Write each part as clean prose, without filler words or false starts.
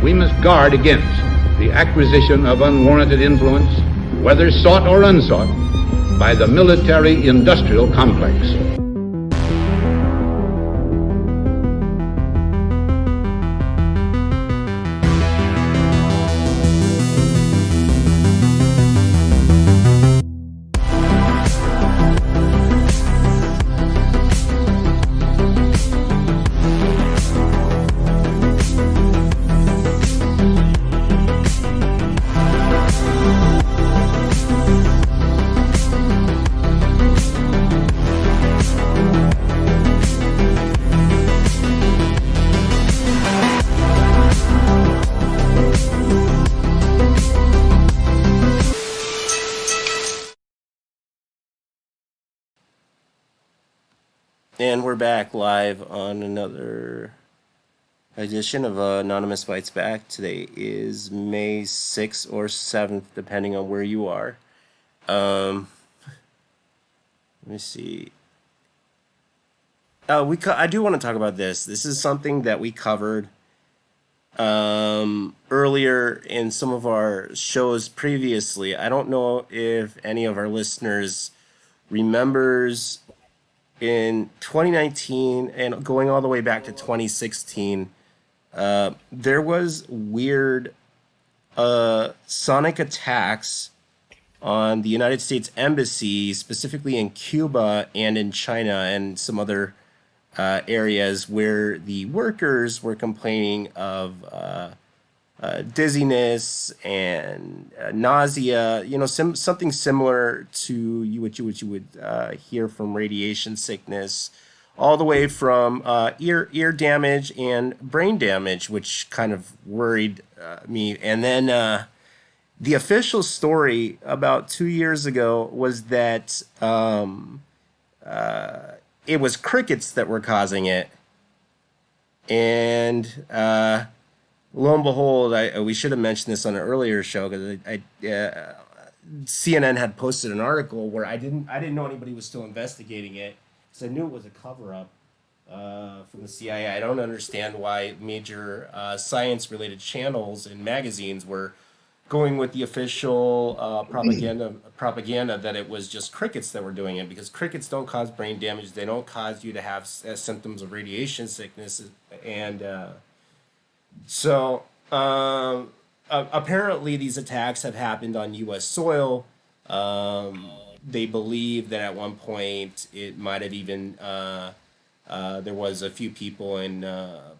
We must guard against the acquisition of unwarranted influence, whether sought or unsought, by the military-industrial complex. And we're back live on another edition of Anonymous Fights Back. Today is May 6th or 7th, depending on where you are. Let me see. I do want to talk about this. This is something that we covered earlier in some of our shows previously. I don't know if any of our listeners remembers in 2019 and going all the way back to 2016, there was weird sonic attacks on the United States Embassy, specifically in Cuba and in China and some other areas where the workers were complaining of dizziness and nausea, something similar to what you would hear from radiation sickness, all the way from ear damage and brain damage, which kind of worried me. And then the official story about 2 years ago was that it was crickets that were causing it. And lo and behold, we should have mentioned this on an earlier show because CNN had posted an article where I didn't know anybody was still investigating it, because I knew it was a cover-up from the CIA. I don't understand why major science-related channels and magazines were going with the official propaganda that it was just crickets that were doing it, because crickets don't cause brain damage. They don't cause you to have symptoms of radiation sickness, and so apparently these attacks have happened on U.S. soil. They believe that at one point it might have even there was a few people in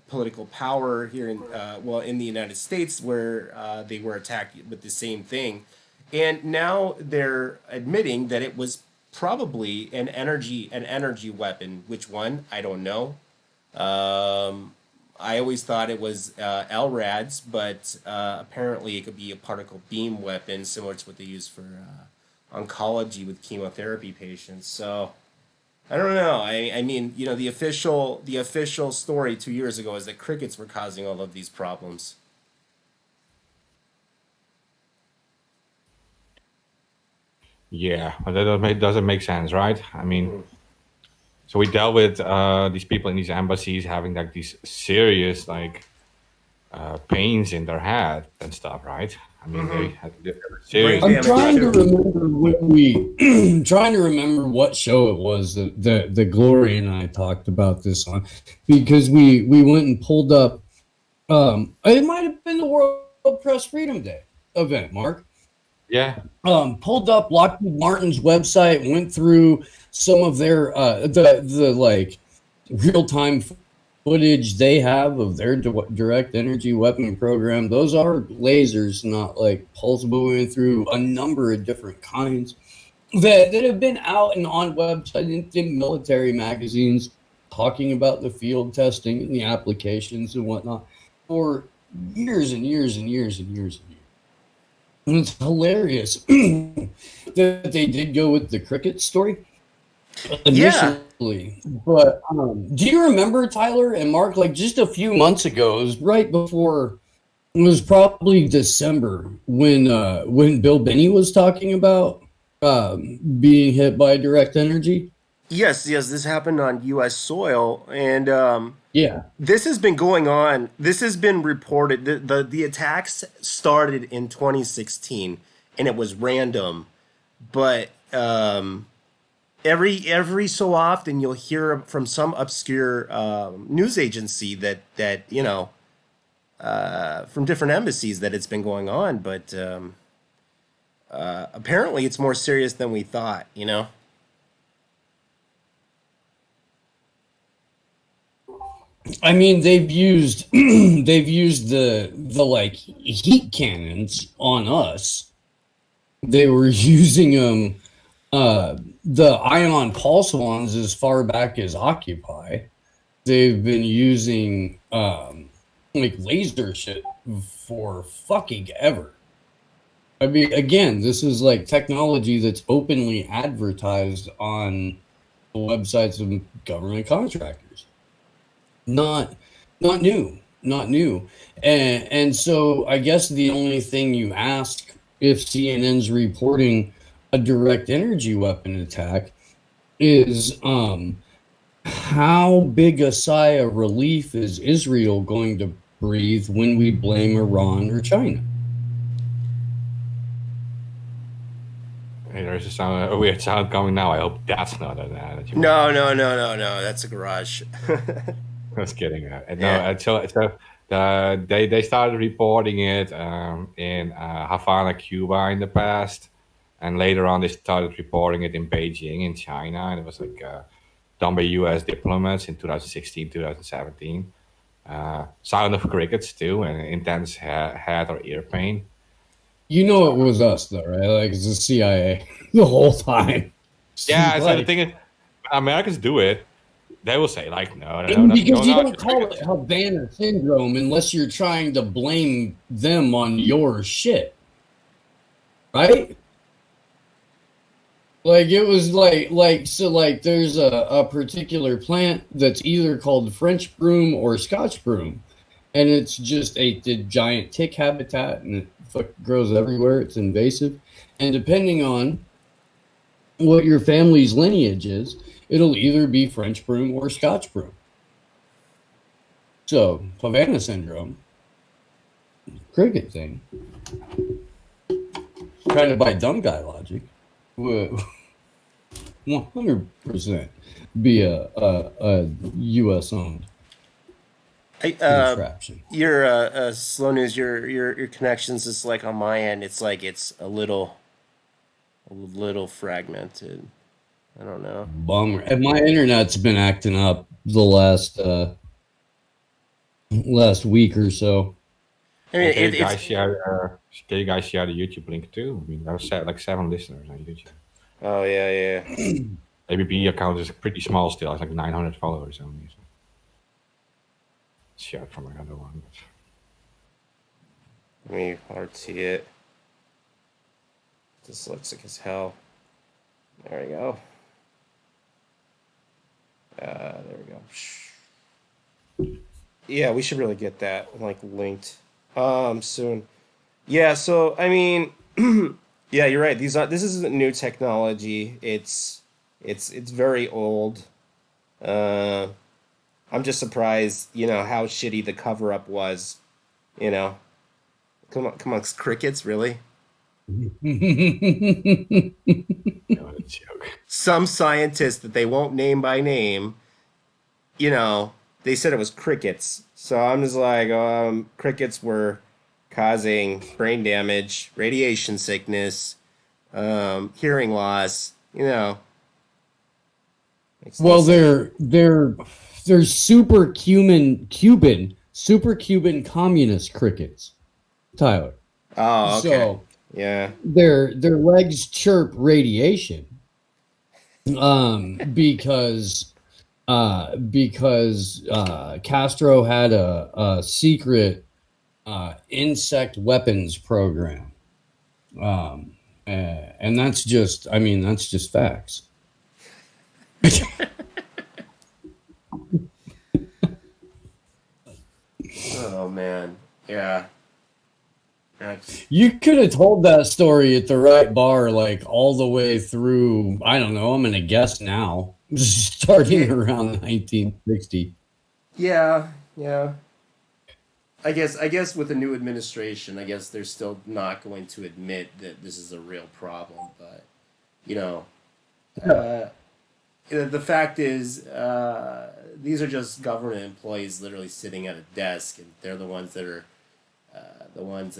political power here in the United States where they were attacked with the same thing, and now they're admitting that it was probably an energy weapon. Which one? I don't know. I always thought it was LRADs, but apparently it could be a particle beam weapon, similar to what they use for oncology with chemotherapy patients. So I don't know. I mean, the official story 2 years ago is that crickets were causing all of these problems. Yeah, but that doesn't make sense, right? I mean, so we dealt with these people in these embassies having like these serious pains in their head and stuff, right? I mean, they had serious. I'm trying to remember trying to remember what show it was that Gloria and I talked about this on, because we went and pulled up. It might have been the World Press Freedom Day event, Mark. Yeah. Pulled up Lockheed Martin's website, went through some of their the real-time footage they have of their direct energy weapon program. Those are lasers, not like pulse. But we went through a number of different kinds that have been out and on websites in military magazines talking about the field testing and the applications and whatnot for years and years and years and years and years. And it's hilarious that they did go with the cricket story initially. Yeah. But do you remember, Tyler and Mark, like just a few months ago, it was right before, it was probably December, when Bill Binney was talking about being hit by direct energy? Yes, this happened on U.S. soil, and Yeah. This has been going on. This has been reported. The attacks started in 2016, and it was random. But every so often, you'll hear from some obscure news agency that from different embassies that it's been going on. But apparently, it's more serious than we thought. I mean, they've used they've used the like heat cannons on us. They were using them, the ion pulse ones, as far back as Occupy. They've been using like laser shit for fucking ever. I mean, again, this is like technology that's openly advertised on the websites of government contractors. Not new, not new. And so I guess the only thing you ask if CNN's reporting a direct energy weapon attack is how big a sigh of relief is Israel going to breathe when we blame Iran or China? Hey, there's a weird sound coming now. I hope that's not that you No. That's a garage. Just kidding. No, Yeah. they started reporting it in Havana, Cuba in the past, and later on they started reporting it in Beijing in China, and it was like done by U.S. diplomats in 2016, 2017. Sound of crickets too, and intense head or ear pain. You know it was us though, right? Like it's the CIA the whole time. Yeah, so the Like, thing is, Americans do it. They will say like, no, because you no, don't call it Havana syndrome unless you're trying to blame them on your shit, right? Like it was like there's a particular plant that's either called French broom or Scotch broom, and it's just a giant tick habitat, and it grows everywhere. It's invasive, and depending on what your family's lineage is, it'll either be French broom or Scotch broom. So Havana syndrome, cricket thing, kind of by dumb guy logic, would 100% be a U.S. owned contraption. Your slow news. Your connections is like on my end. It's like it's a little fragmented. I don't know. Bummer. And my internet's been acting up the last week or so. I mean, Can you guys share the YouTube link too? I mean, there was like 7 listeners on YouTube. oh yeah. ABB account is pretty small still. It's like 900 followers only. So. Share it from another one. Let me RT it. Dyslexic as hell. There we go. There we go. Yeah, we should really get that like linked soon. Yeah, so I mean, yeah, you're right. This isn't new technology. It's very old. I'm just surprised, how shitty the cover up was. Come on, crickets, really? What a joke. Some scientists that they won't name by name, they said it was crickets. So I'm just like, crickets were causing brain damage, radiation sickness, hearing loss. Makes no Well, sense. they're super Cuban communist crickets, Tyler. Oh, okay. So Yeah. their legs chirp radiation, because Castro had a secret insect weapons program, and that's just facts. Oh man. Yeah. That's You could have told that story at the right bar, like all the way through. I don't know. I'm gonna guess now, starting around 1960. Yeah, yeah. I guess with the new administration, I guess they're still not going to admit that this is a real problem. But you know, uh, the fact is, these are just government employees literally sitting at a desk, and they're the ones that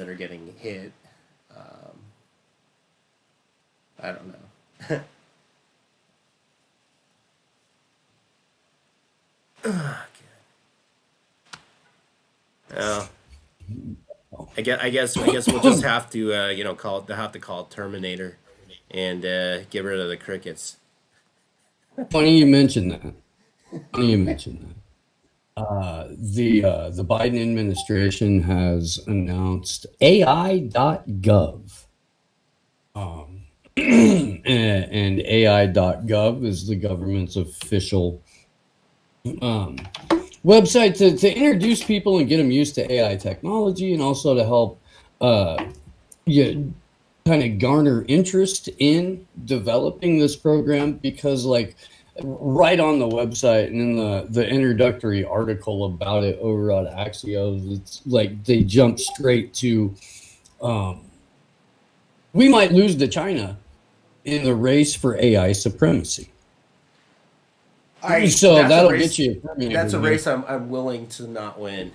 are getting hit. Um, I don't know. Yeah. I guess we'll just have to call it. They'll have to call it Terminator, and get rid of the crickets. Funny you mentioned that. Funny you mentioned that. The Biden administration has announced AI.gov. And AI.gov is the government's official um, website to introduce people and get them used to AI technology, and also to help you kind of garner interest in developing this program, because like right on the website and in the introductory article about it over on Axios, it's like they jump straight to um, we might lose to China in the race for AI supremacy. I So That's a that'll race. get you a Terminator That's a here. race I'm willing to not win.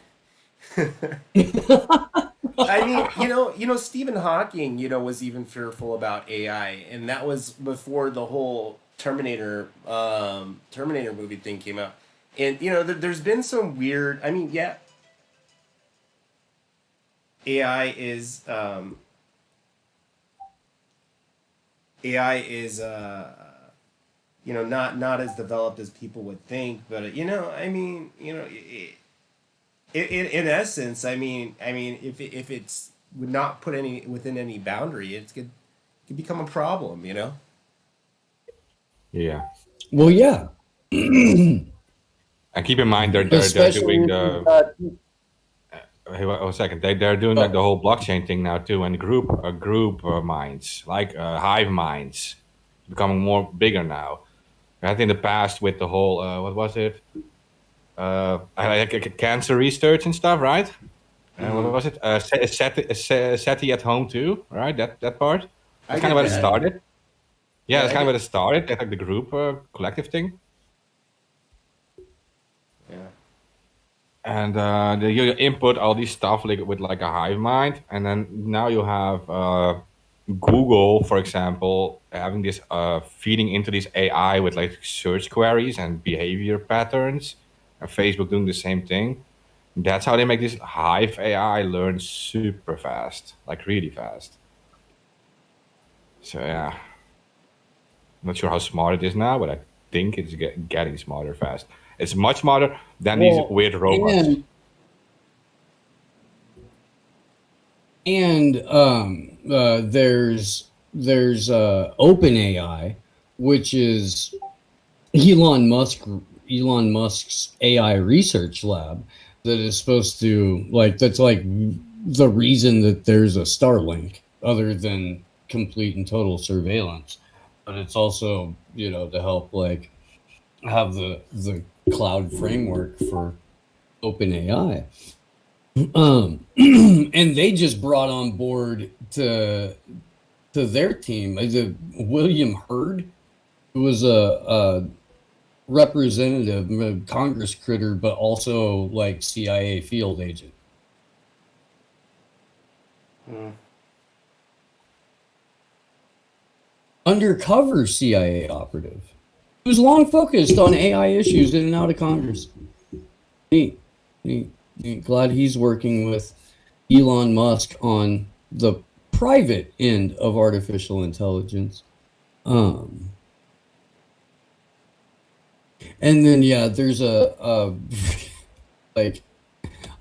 I mean, Stephen Hawking, was even fearful about AI, and that was before the whole Terminator movie thing came out. And there's been some weird. I mean, yeah, AI is not as developed as people would think, but I mean, in essence, I mean, if it's would not put any within any boundary, it could become a problem. Yeah. Well, yeah, And keep in mind they're especially doing if you've the got. hey, a second. They're doing like the whole blockchain thing now too, and group minds, like hive minds, becoming more bigger now. I think in the past with the whole what was it? Like cancer research and stuff, right? And what Mm-hmm. was it? SETI at home too, right? That part. I That's kind of get where it that. started. Yeah, Yeah, that's I kind of where get. it started. That like the group collective thing. Yeah. And you input all these stuff like with like a hive mind, and then now you have Google, for example, having this feeding into this AI with like search queries and behavior patterns, and Facebook doing the same thing. That's how they make this hive AI learn super fast, like really fast. So yeah, not sure how smart it is now, but I think it's getting smarter fast. It's much smarter than these Well, weird robots. and there's OpenAI, which is Elon Musk Elon Musk's AI research lab, that is supposed to like that's like the reason that there's a Starlink, other than complete and total surveillance. But it's also, to help like have the cloud framework for OpenAI. And they just brought on board to their team William Hurd, who was a representative, a Congress critter, but also like CIA field agent. Mm. Undercover CIA operative. He was long focused on AI issues in and out of Congress. Neat. Neat. Neat. Glad he's working with Elon Musk on the private end of artificial intelligence. Um, and then yeah, there's a like,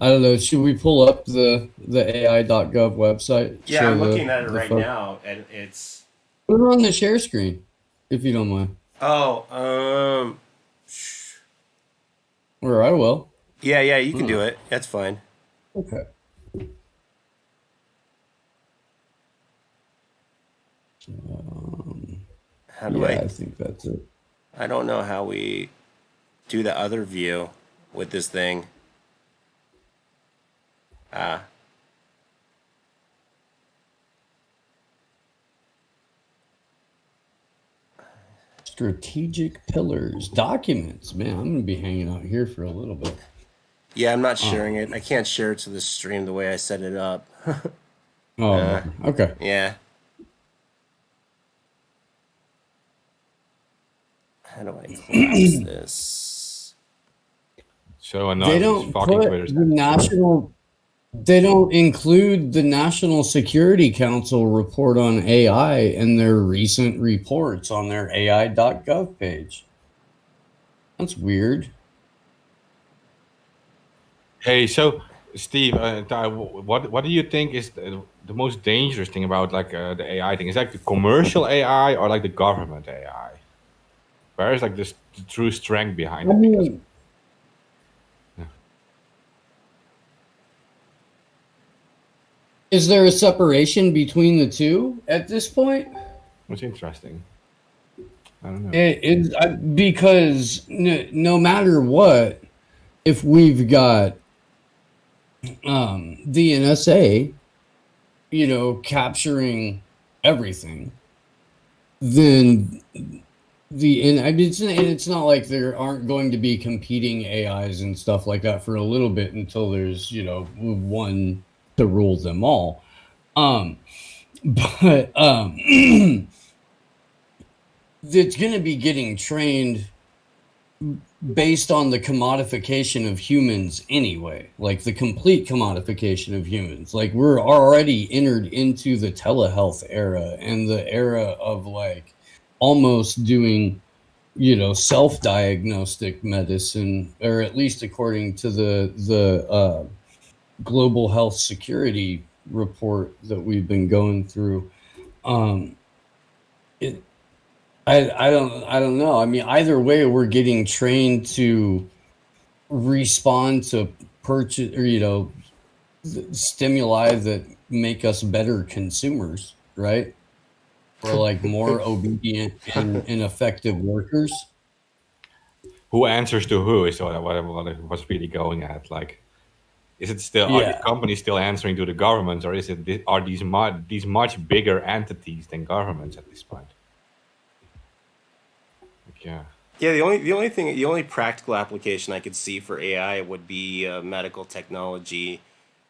I don't know. Should we pull up the AI.gov website? Yeah, Show I'm looking at it the right photo? now, and it's. Put it on the share screen, if you don't mind, Oh, or I will. yeah, yeah, you can Huh. do it. That's fine. Okay. Um, How do yeah, I? I think that's it. I don't know how we do the other view. with this thing. Strategic pillars, documents. Man, I'm gonna be hanging out here for a little bit. Yeah, I'm not sharing it. I can't share it to the stream the way I set it up. Oh, okay. Yeah. How do I collapse this? So enough. They These don't fucking put Twitter the national. They don't include the National Security Council report on AI in their recent reports on their AI.gov page. That's weird. Hey, so Steve, what do you think is the most dangerous thing about like the AI thing? Is like the commercial AI or like the government AI? Where is like this the true strength behind I it? Because mean, is there a separation between the two at this point? it's interesting. I don't know. Because no matter what, if we've got the NSA, capturing everything, then it's not like there aren't going to be competing AIs and stuff like that for a little bit until there's one to rule them all. But it's going to be getting trained based on the commodification of humans anyway, like the complete commodification of humans. Like we're already entered into the telehealth era and the era of like almost doing self-diagnostic medicine, or at least according to the global health security report that we've been going through. I don't know. I mean, either way, we're getting trained to respond to purchase or stimuli that make us better consumers, right? Or like more obedient and effective workers. Who answers to who is what I was really going at. Like, is it still are the Yeah. companies still answering to the governments, or is it are these much bigger entities than governments at this point? Like, yeah. Yeah, the only practical application I could see for AI would be medical technology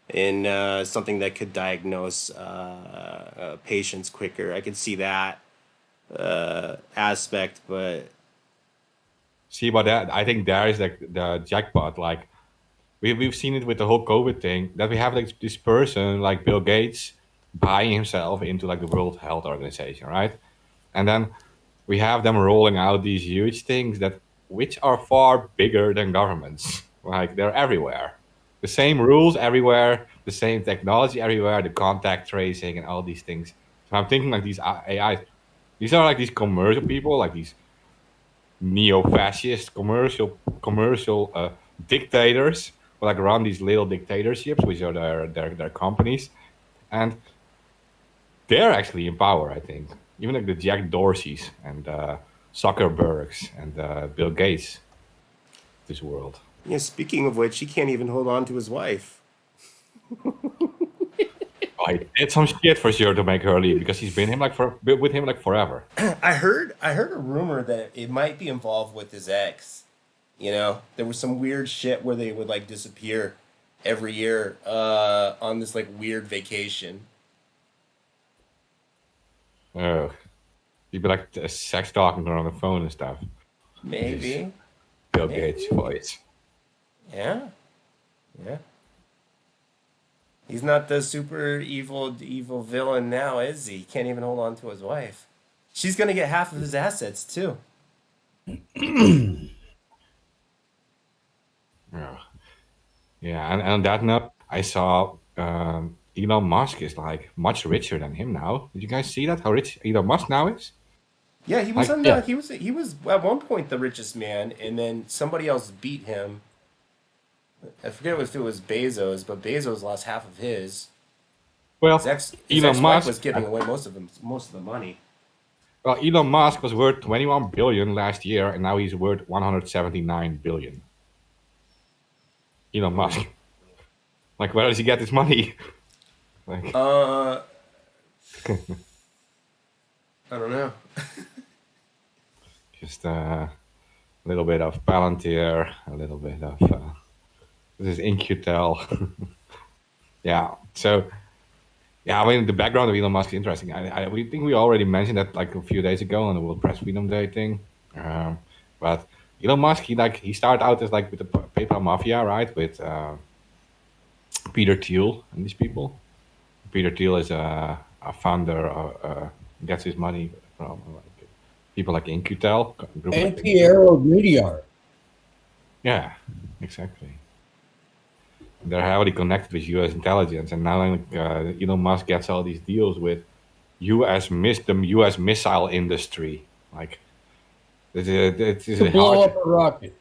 in something that could diagnose patients quicker. I could see that aspect, but See, but that I think there is like the jackpot. Like we've seen it with the whole COVID thing that we have like this person like Bill Gates buying himself into like the World Health Organization, right? And then we have them rolling out these huge things that which are far bigger than governments. Like they're everywhere. The same rules everywhere, the same technology everywhere, the contact tracing and all these things. So I'm thinking like these AI, these are like these commercial people, like these neo-fascist commercial dictators who like run these little dictatorships, which are their companies, and they're actually in power. I think even like the Jack Dorseys and Zuckerbergs and Bill Gates, of this world. yeah. Speaking of which, he can't even hold on to his wife. I did some shit for sure to make her leave because he's been with him like forever. I heard a rumor that it might be involved with his ex. There was some weird shit where they would like disappear every year on this like weird vacation. Oh, he'd be like sex talking her on the phone and stuff. Maybe. Bill Gates voice. Yeah. Yeah. He's not the super evil villain now, is he? He can't even hold on to his wife. She's gonna get half of his assets too. Yeah, yeah. And on that note, I saw Elon Musk is like much richer than him now. Did you guys see that? How rich Elon Musk now is? Yeah, he was Like, on Yeah. he was at one point the richest man, and then somebody else beat him. I forget if it was Bezos, but Bezos lost half of his. well, His Elon ex-wife was Musk. giving away most of the money. Well, Elon Musk was worth 21 billion last year, and now he's worth 179 billion. Elon Musk? Like, where does he get his money? Like, I don't know. just a little bit of Palantir, a little bit of this is InQtel. Yeah. So yeah, I mean the background of Elon Musk is interesting. We think we already mentioned that like a few days ago on the World Press Freedom Day thing. But Elon Musk, he started out as like with the PayPal mafia, right? With Peter Thiel and these people. Peter Thiel is a founder, gets his money from like, people like InQtel. Group And like Piero Midyar. Yeah, exactly. They're heavily connected with U.S. intelligence, and now Elon Musk gets all these deals with the U.S. missile industry. Like, it is To blow hard. up a rocket.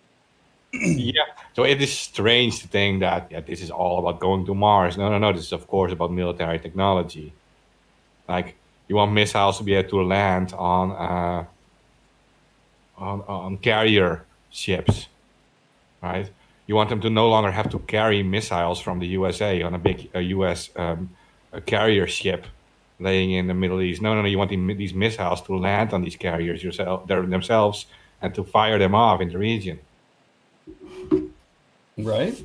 Yeah. So it is strange to think that this is all about going to Mars. No, no, no. This is of course about military technology. Like, you want missiles to be able to land on carrier ships, right? You want them to no longer have to carry missiles from the USA on a big US a carrier ship laying in the Middle East. No, no, no. You want these missiles to land on these carriers themselves and to fire them off in the region. Right?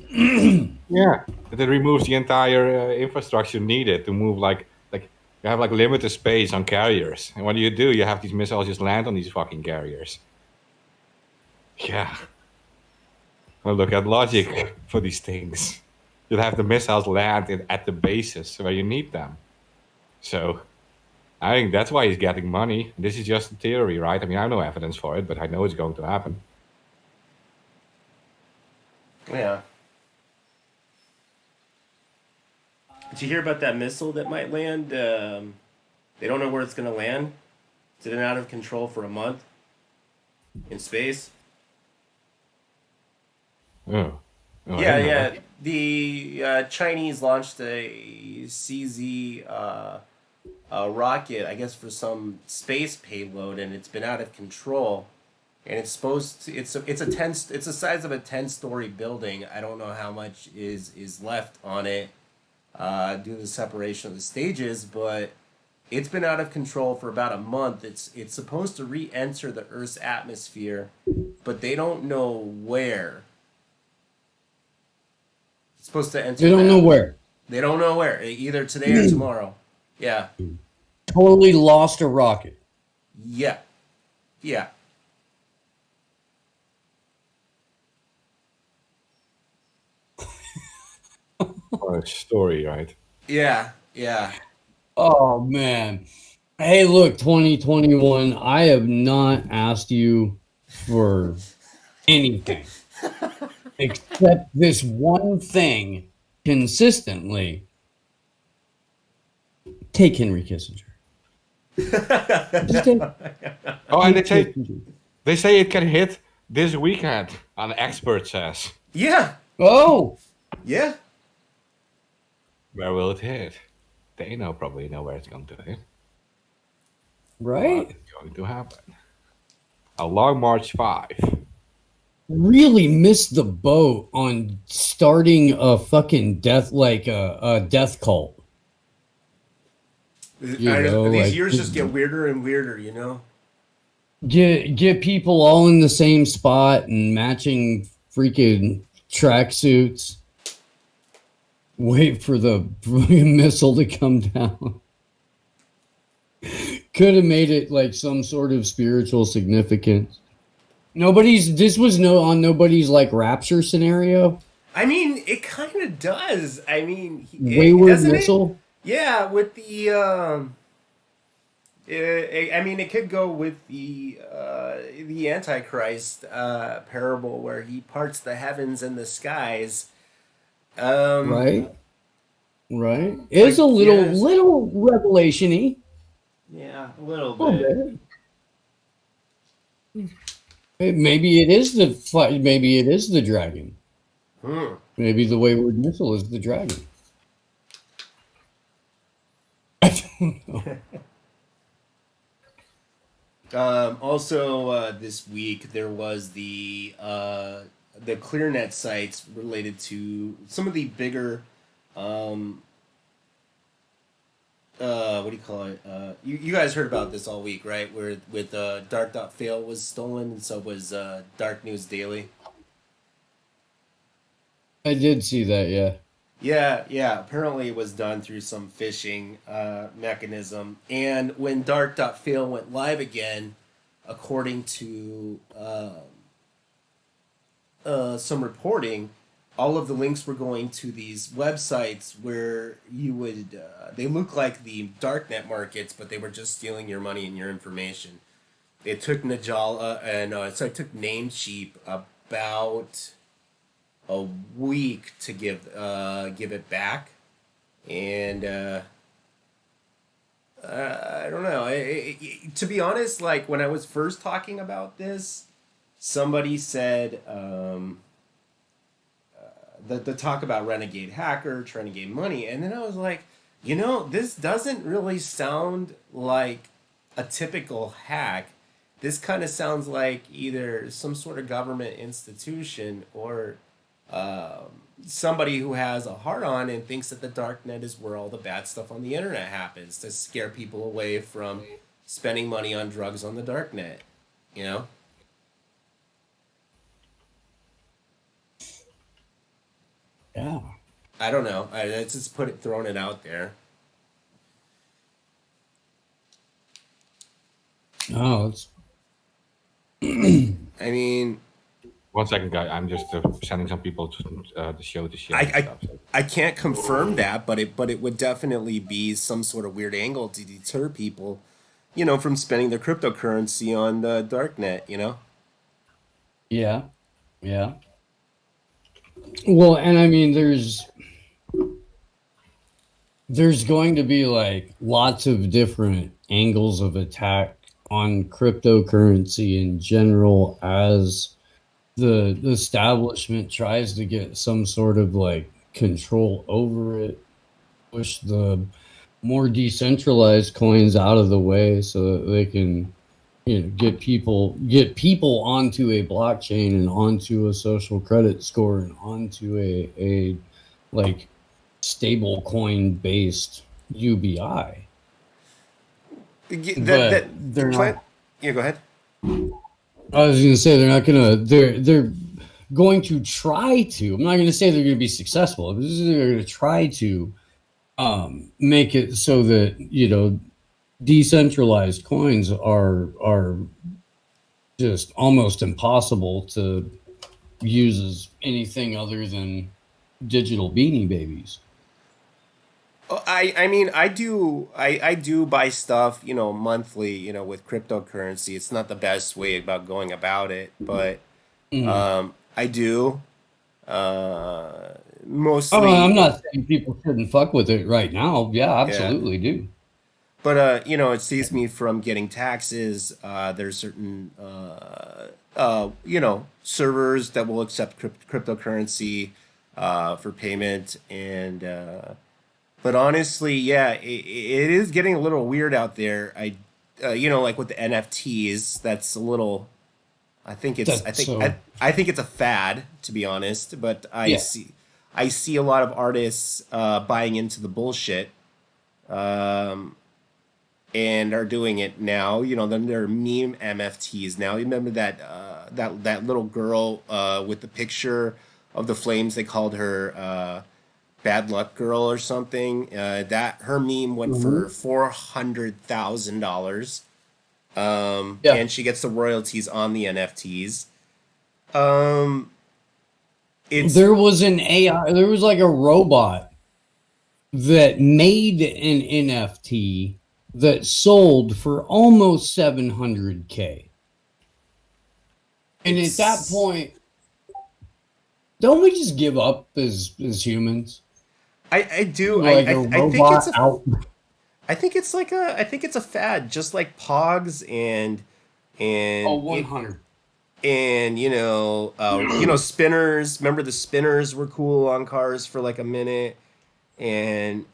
Yeah, that removes the entire infrastructure needed to move. Like you have like limited space on carriers, and what do? You have these missiles just land on these fucking carriers. Yeah. Well, look at logic for these things. You'll have the missiles land at the bases where you need them. So I think that's why he's getting money. This is just a theory, right? I mean, I have no evidence for it, but I know it's going to happen. Yeah. Did you hear about that missile that might land? They don't know where it's going to land. It's been out of control for a month in space. Oh. Oh, I Yeah, didn't know yeah. that. The Chinese launched a CZ rocket, I guess, for some space payload, and it's been out of control. And it's supposed to. It's the size of a 10-story building. I don't know how much is left on it due to the separation of the stages, but it's been out of control for about a month. It's supposed to re-enter the Earth's atmosphere, but they don't know where. It's supposed to enter. They don't know where. They don't know where. Either today or tomorrow. Yeah. Totally lost a rocket. Yeah. Yeah. What a story, right? Yeah. Yeah. Oh man. Hey, look, 2021. I have not asked you for anything except this one thing consistently. Take Henry Kissinger. Just take Oh, and Kissinger. they say it can hit this weekend. An expert says. Yeah. Oh, Yeah. Where will it hit? They probably know where it's going to hit. right. What's going to happen? A Long March 5. Really missed the boat on starting a fucking death, like a death cult. These like, years just get weirder and weirder, you know? Get people all in the same spot and matching freaking tracksuits. Wait for the missile to come down. Could have made it like some sort of spiritual significance. This was on nobody's like rapture scenario. I mean, it kind of does. I mean, Wayward doesn't it? missile. Yeah, with the I mean, it could go with the Antichrist parable where he parts the heavens and the skies. Right. It's a yes. little revelation-y. Yeah, a little A bit. little bit. Maybe it is the dragon. Hmm. Maybe the wayward missile is the dragon. I don't know. Also, this week there was the the ClearNet sites related to some of the bigger, um, what do you call it? You guys heard about this all week, right? Where with Dark.fail was stolen, and so was Dark News Daily. I did see that. Yeah. Yeah, yeah. Apparently, it was done through some phishing mechanism. And when Dark.fail went live again, according to some reporting, all of the links were going to these websites where you would. They look like the darknet markets, but they were just stealing your money and your information. It took Najala and so it took Namecheap about a week to give it back, and I don't know. To be honest, like when I was first talking about this, somebody said the talk about renegade hacker trying to gain money, and then I was like, this doesn't really sound like a typical hack. This kind of sounds like either some sort of government institution or somebody who has a heart on and thinks that the dark net is where all the bad stuff on the internet happens to scare people away from spending money on drugs on the dark net. You know? Yeah. I don't know. It's just throwing it out there. Oh, it's I mean, 1 second, guy. I'm just sending some people to the show to share I stuff. So. I can't confirm that, but it would definitely be some sort of weird angle to deter people, from spending their cryptocurrency on the dark net. yeah. Yeah. Well, and I mean, there's going to be like lots of different angles of attack on cryptocurrency in general as the establishment tries to get some sort of like control over it, push the more decentralized coins out of the way so that they can get people onto a blockchain and onto a social credit score and onto a like stable coin based UBI. But they're not. Yeah, go ahead. I was going to say they're going to try to. I'm not going to say they're going to be successful. They're going to try to make it so that decentralized coins are just almost impossible to use as anything other than digital Beanie Babies. I mean, I do buy stuff, monthly, with cryptocurrency. It's not the best way about going about it, but I do. Mostly. Oh, I'm not saying people shouldn't fuck with it right now. Yeah, absolutely do. But it saves me from getting taxes. There's certain servers that will accept cryptocurrency for payment, and but honestly, yeah, it is getting a little weird out there. Like with the NFTs, that's a little. I think it's a fad, to be honest. But I see a lot of artists buying into the bullshit. And are doing it now. Then there are meme MFTs now. You remember that little girl with the picture of the flames? They called her Bad Luck Girl or something. That her meme went for $400,000. And she gets the royalties on the NFTs. There was an AI. There was like a robot that made an NFT that sold for almost $700K. And at that point, don't we just give up as humans? I do. Like I think it's out. I think it's a fad, just like Pogs and 100. And spinners. Remember the spinners were cool on cars for like a minute, and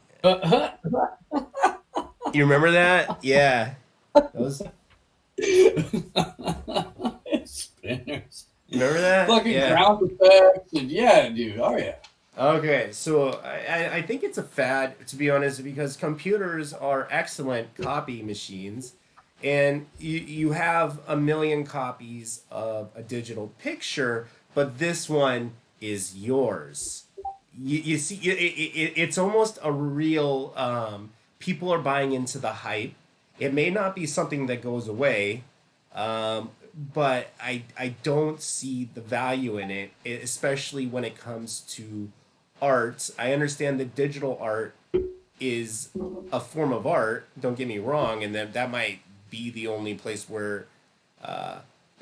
you remember that? Yeah, those Spinners. Remember that? Fucking Yeah. ground effects and yeah, dude. Oh yeah. Okay, so I think it's a fad, to be honest, because computers are excellent copy machines, and you have a million copies of a digital picture, but this one is yours. You see, it's almost a real. People are buying into the hype. It may not be something that goes away, but I don't see the value in it, especially when it comes to art. I understand that digital art is a form of art. Don't get me wrong, and that might be the only place where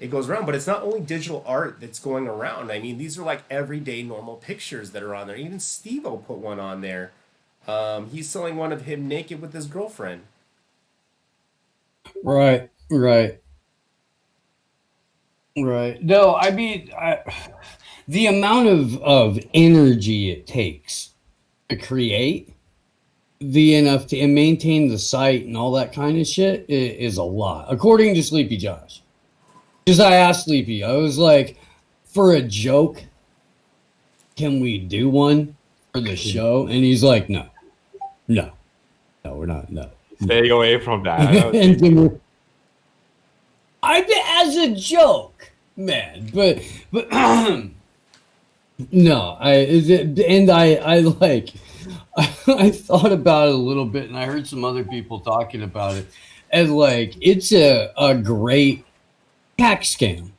it goes around. But it's not only digital art that's going around. I mean, these are like everyday normal pictures that are on there. Even Steve-O put one on there. He's selling one of him naked with his girlfriend. Right. Right. Right. No, I mean, the amount of energy it takes to create the NFT and maintain the site and all that kind of shit is a lot, according to Sleepy Josh. Because I asked Sleepy, I was like, for a joke, can we do one for the show? And he's like, no, we're not. No. Stay away from that. I don't And think- then I did as a joke, man. But no, I like I thought about it a little bit, and I heard some other people talking about it, and like it's a great tax scam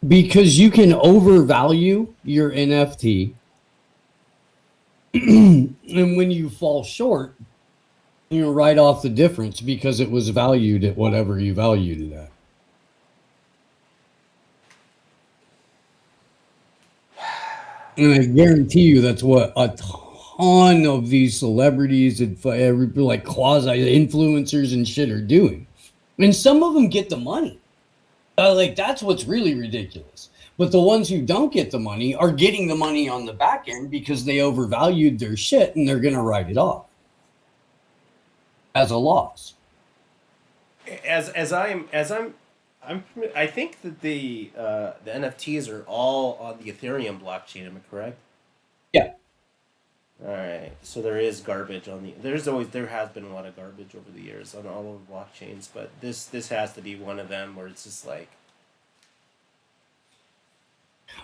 because you can overvalue your NFT, and when you fall short, you write off the difference because it was valued at whatever you valued it at. And I guarantee you that's what a ton of these celebrities and like quasi influencers and shit are doing. And some of them get the money. Like that's what's really ridiculous. But the ones who don't get the money are getting the money on the back end because they overvalued their shit and they're going to write it off as a loss. I think that the NFTs are all on the Ethereum blockchain. Am I correct? Yeah. All right. So there has been a lot of garbage over the years on all of the blockchains, but this has to be one of them where it's just like,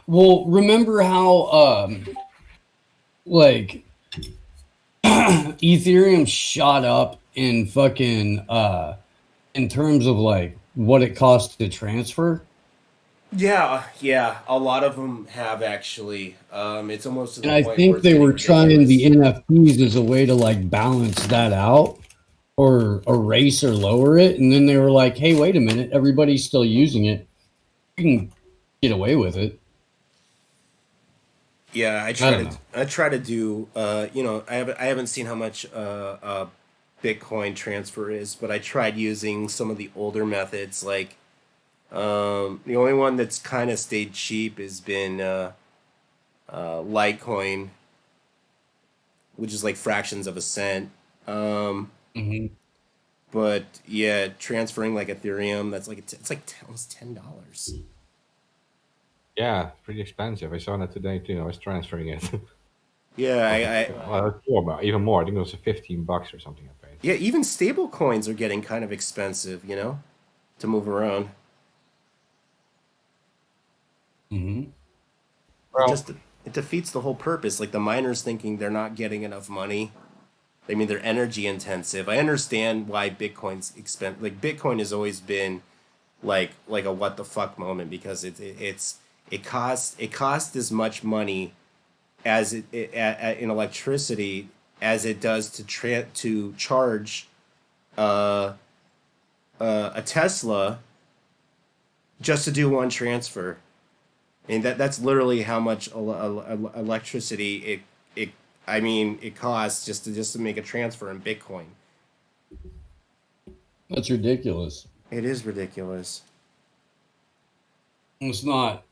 Well, remember how like Ethereum shot up in fucking in terms of like what it costs to transfer? yeah, a lot of them have actually. It's almost to the And I point where think it's they getting were trying the ridiculous. NFTs as a way to like balance that out or erase or lower it. And then they were like, hey, wait a minute, everybody's still using it. You can get away with it. Yeah, I don't know. I try to do I haven't seen how much Bitcoin transfer is, but I tried using some of the older methods like the only one that's kind of stayed cheap has been Litecoin, which is like fractions of a cent. Um, Hmm. but yeah, transferring like Ethereum, that's like it's like almost $10. Yeah, pretty expensive. I saw that today too. I was transferring it. Yeah, Well, it's more, but even more. I think it was $15 or something I paid. yeah, even stable coins are getting kind of expensive, to move around. Hmm. It just it defeats the whole purpose. Like the miners thinking they're not getting enough money. I mean, they're energy intensive. I understand why Bitcoin's expensive. Like Bitcoin has always been like a what the fuck moment because it costs as much money as in electricity as it does to charge uh, a Tesla just to do one transfer. And that's literally how much electricity it costs just to make a transfer in Bitcoin. That's ridiculous. It is ridiculous. It's not,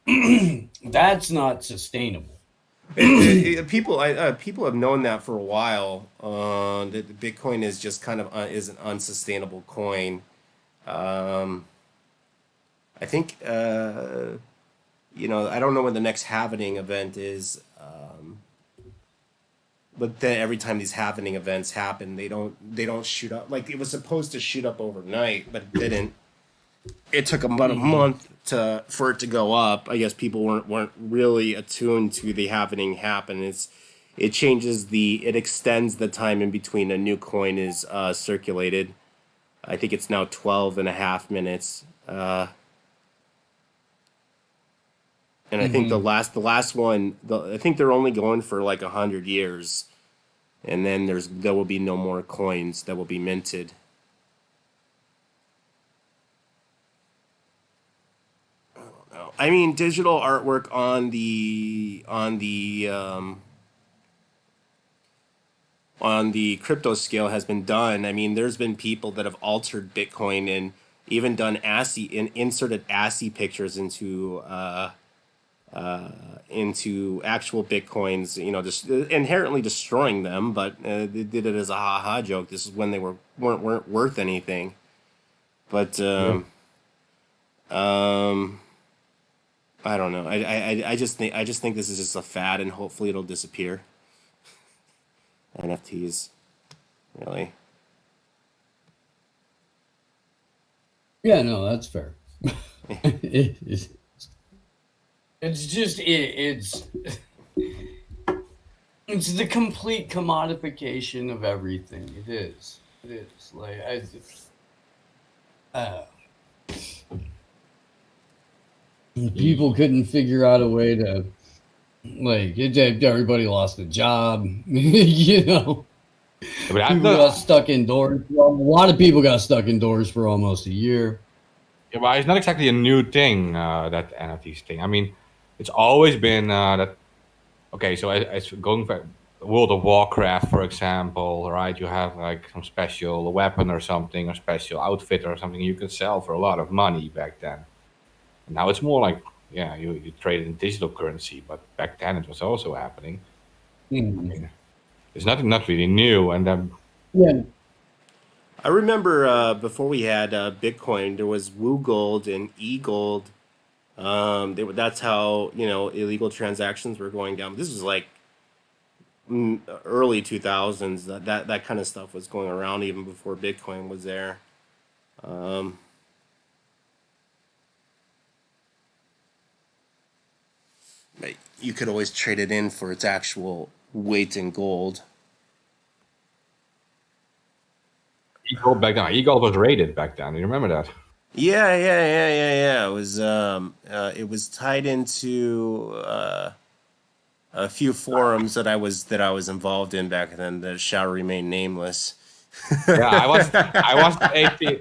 that's not sustainable. People have known that for a while. That Bitcoin is just kind of is an unsustainable coin. I think I don't know when the next Happening event is. But then every time these Happening events happen, they don't shoot up. Like it was supposed to shoot up overnight, but it didn't. It took about a month for it to go up. I guess people weren't really attuned to the Happening happen. It extends the time in between a new coin is circulated. I think it's now 12 and a half minutes. And I think the last one, I think they're only going for like 100 years, and then there will be no more coins that will be minted. I don't know. I mean, digital artwork on the crypto scale has been done. I mean, there's been people that have altered Bitcoin and even done ASCII and inserted ASCII pictures into actual Bitcoins, just inherently destroying them, but they did it as a ha-ha joke. This is when they weren't worth anything. But I don't know. I just think this is just a fad, and hopefully it'll disappear. NFTs, really. Yeah, no, that's fair. It's just it's the complete commodification of everything. It is. Like people couldn't figure out a way to everybody lost a job. People got stuck indoors. A lot of people got stuck indoors for almost a year. Yeah, but it's not exactly a new thing, that NFTs thing. I mean, it's always been that. Okay, so it's going for World of Warcraft, for example, right? You have like some special weapon or something, or special outfit or something you could sell for a lot of money back then. And now it's more like, yeah, you trade in digital currency, but back then it was also happening. I mean, it's not really new, and then Yeah. I remember before we had Bitcoin, there was Woo Gold and E Gold. That's how illegal transactions were going down. This was like early 2000s. That kind of stuff was going around even before Bitcoin was there. But you could always trade it in for its actual weight in gold. eGold back then. eGold was rated back then. You remember that? Yeah. It was tied into a few forums that I was involved in back then that shall remain nameless. Yeah, I wasn't 18.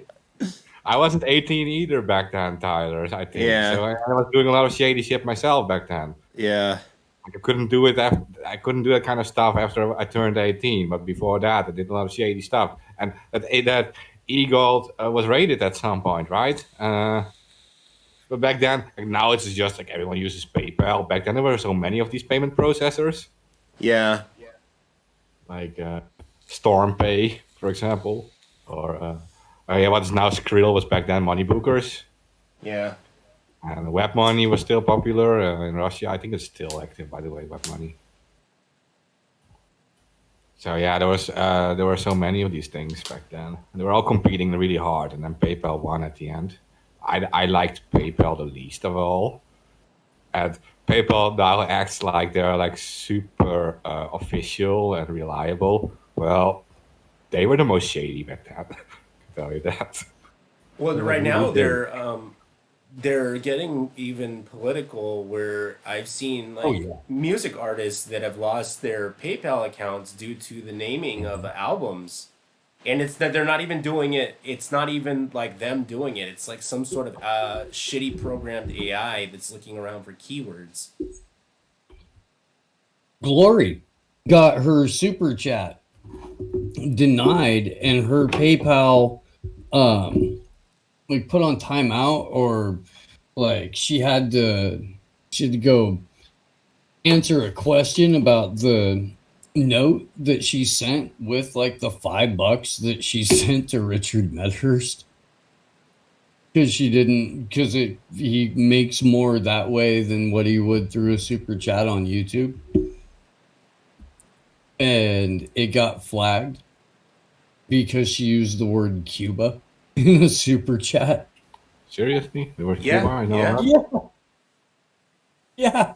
I wasn't 18 either back then, Tyler. I think. Yeah. So I was doing a lot of shady shit myself back then. Yeah. Like I couldn't do it. I couldn't do that kind of stuff after I turned 18. But before that, I did a lot of shady stuff. And that eGold was rated at some point, right? But back then, like now it's just like everyone uses PayPal. Back then, there were so many of these payment processors, Yeah. like StormPay, for example, or what is now Skrill was back then Moneybookers. Yeah. And WebMoney was still popular in Russia. I think it's still active, by the way, WebMoney. So yeah, there were so many of these things back then. They were all competing really hard, and then PayPal won at the end. I liked PayPal the least of all, and PayPal now acts like they're like super official and reliable. Well, they were the most shady back then. I can tell you that. Well, right now they're getting even political, where I've seen like music artists that have lost their PayPal accounts due to the naming of albums. And it's that they're not even doing it. It's not even like them doing it. It's like some sort of shitty programmed AI that's looking around for keywords. Glory got her super chat denied and her PayPal put on timeout, or like she had to go answer a question about the note that she sent with like the $5 that she sent to Richard Medhurst. because he makes more that way than what he would through a super chat on YouTube, and it got flagged because she used the word Cuba in a super chat. Seriously? The word Yeah, Cuba? I know yeah. that. Yeah.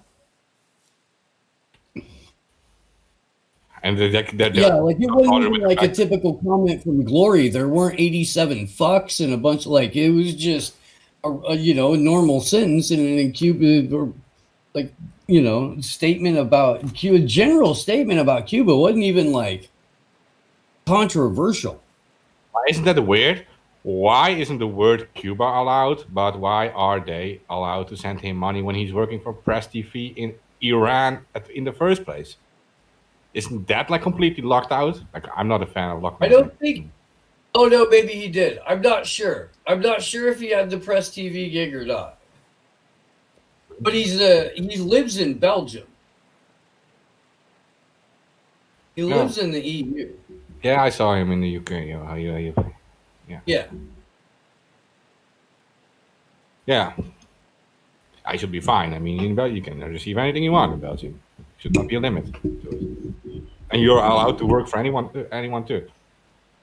And Yeah, like it wasn't harder even with the like a fact- typical comment from Glory. There weren't 87 fucks and a bunch like it was just a normal sentence and in Cuba or like statement about Cuba. General statement about Cuba wasn't even like controversial. Why isn't that weird? Why isn't the word Cuba allowed, but why are they allowed to send him money when he's working for Press TV in Iran in the first place? Isn't that like completely locked out? Like, I'm not a fan of locked. I don't think. Oh no, maybe he did. I'm not sure. I'm not sure if he had the Press TV gig or not. But he lives in Belgium. He lives in the EU. Yeah, I saw him in the UK. Yeah. Yeah. I should be fine. I mean, in Belgium, you can receive anything you want in Belgium. Should not be a limit to it. And you're allowed to work for anyone too.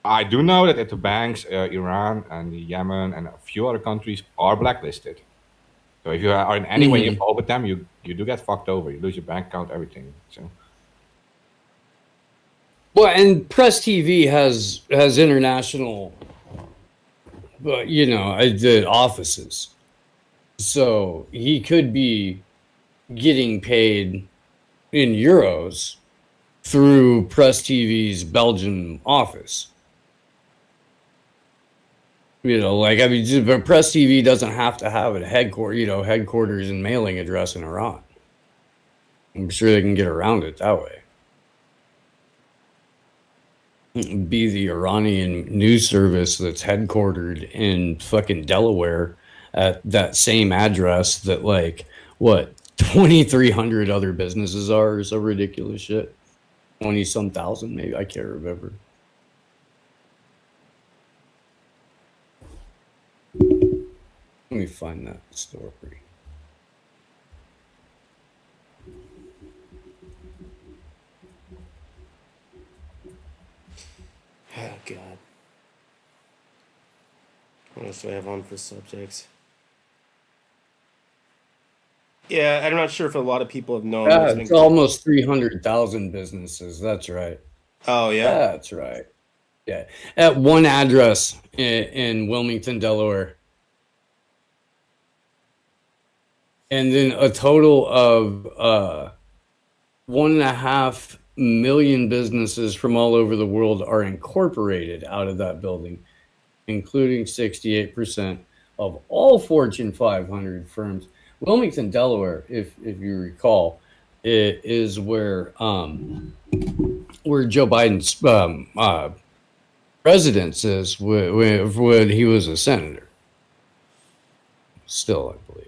I do know that at the banks, Iran and Yemen and a few other countries are blacklisted. So if you are in any way involved with them, you do get fucked over. You lose your bank account, everything. So. Well, and Press TV has international, the offices. So he could be getting paid in euros through Press TV's Belgian office. But Press TV doesn't have to have a headquarters and mailing address in Iran. I'm sure they can get around it that way. Be the Iranian news service that's headquartered in fucking Delaware at that same address that 2,300 other businesses are or some ridiculous shit. 20-some thousand, maybe. I can't remember. Let me find that story. Oh, God. What else do I have on for subjects? Yeah, I'm not sure if a lot of people have known. Yeah, what's it's been- almost 300,000 businesses. That's right. Oh, yeah? That's right. Yeah. At one address in Wilmington, Delaware. And then a total of 1.5 million businesses from all over the world are incorporated out of that building, including 68% of all Fortune 500 firms. Wilmington, Delaware, if you recall, it is where Joe Biden's residence is when he was a senator. Still, I believe.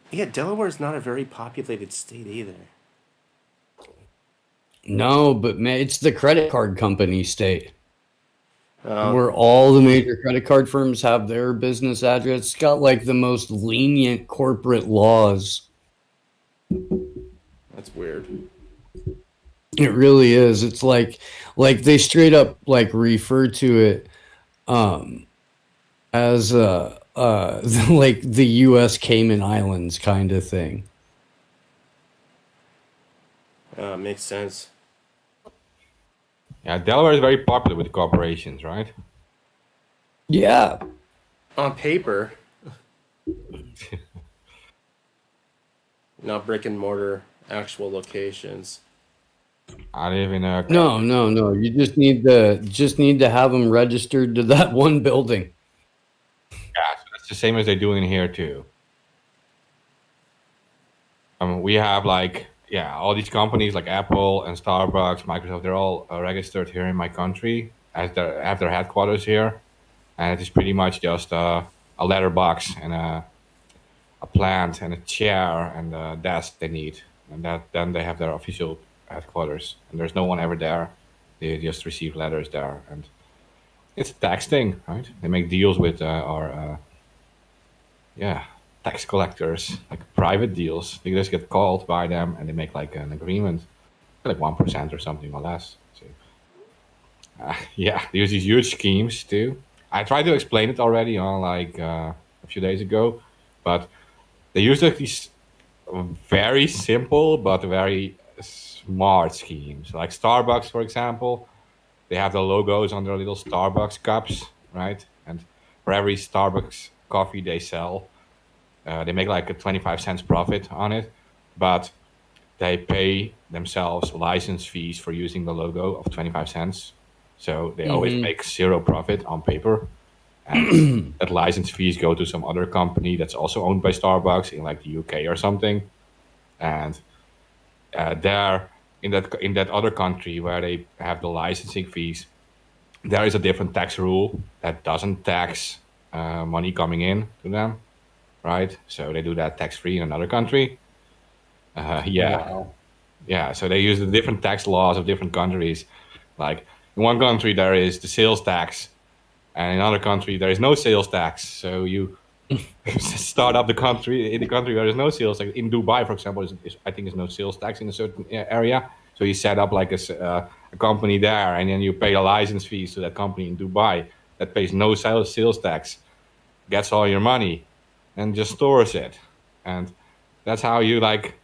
Yeah, Delaware's not a very populated state either. No, but man, it's the credit card company state. Oh, Where all the major credit card firms have their business address. It's got the most lenient corporate laws. that's weird. It really is. It's like they straight up refer to it as the US Cayman Islands kind of thing. Makes sense. Yeah, Delaware is very popular with corporations, right? Yeah. On paper. Not brick and mortar, actual locations. I live in a No. You just need to have them registered to that one building. Yeah, so that's the same as they're doing here too. We have all these companies like Apple and Starbucks, Microsoft. They're all registered here in my country as have their headquarters here, and it is pretty much just a letterbox and a plant and a chair and a desk they need, and then they have their official headquarters. And there's no one ever there. They just receive letters there, and it's a tax thing, right? They make deals with our yeah, tax collectors, like private deals. They just get called by them and they make like an agreement, like 1% or something or less. So, yeah, they use these huge schemes too. I tried to explain it already on like a few days ago, but they use like these very simple but very smart schemes. Like Starbucks, for example, they have the logos on their little Starbucks cups, right? And for every Starbucks coffee they sell, they make like a 25 cents profit on it, but they pay themselves license fees for using the logo of 25 cents. So they always make zero profit on paper. And that license fees go to some other company that's also owned by Starbucks in like the UK or something. And there, in that other country where they have the licensing fees, there is a different tax rule that doesn't tax money coming in to them, right? So they do that tax free in another country. Yeah, Wow. yeah. So they use the different tax laws of different countries. Like in one country there is the sales tax, and in another country there is no sales tax. So you start up the country in the country where there's no sales tax. In Dubai, for example, I think there's no sales tax in a certain area. So you set up like a company there, and then you pay a license fees to that company in Dubai that pays no sales tax, gets all your money, and just stores it. And that's how you like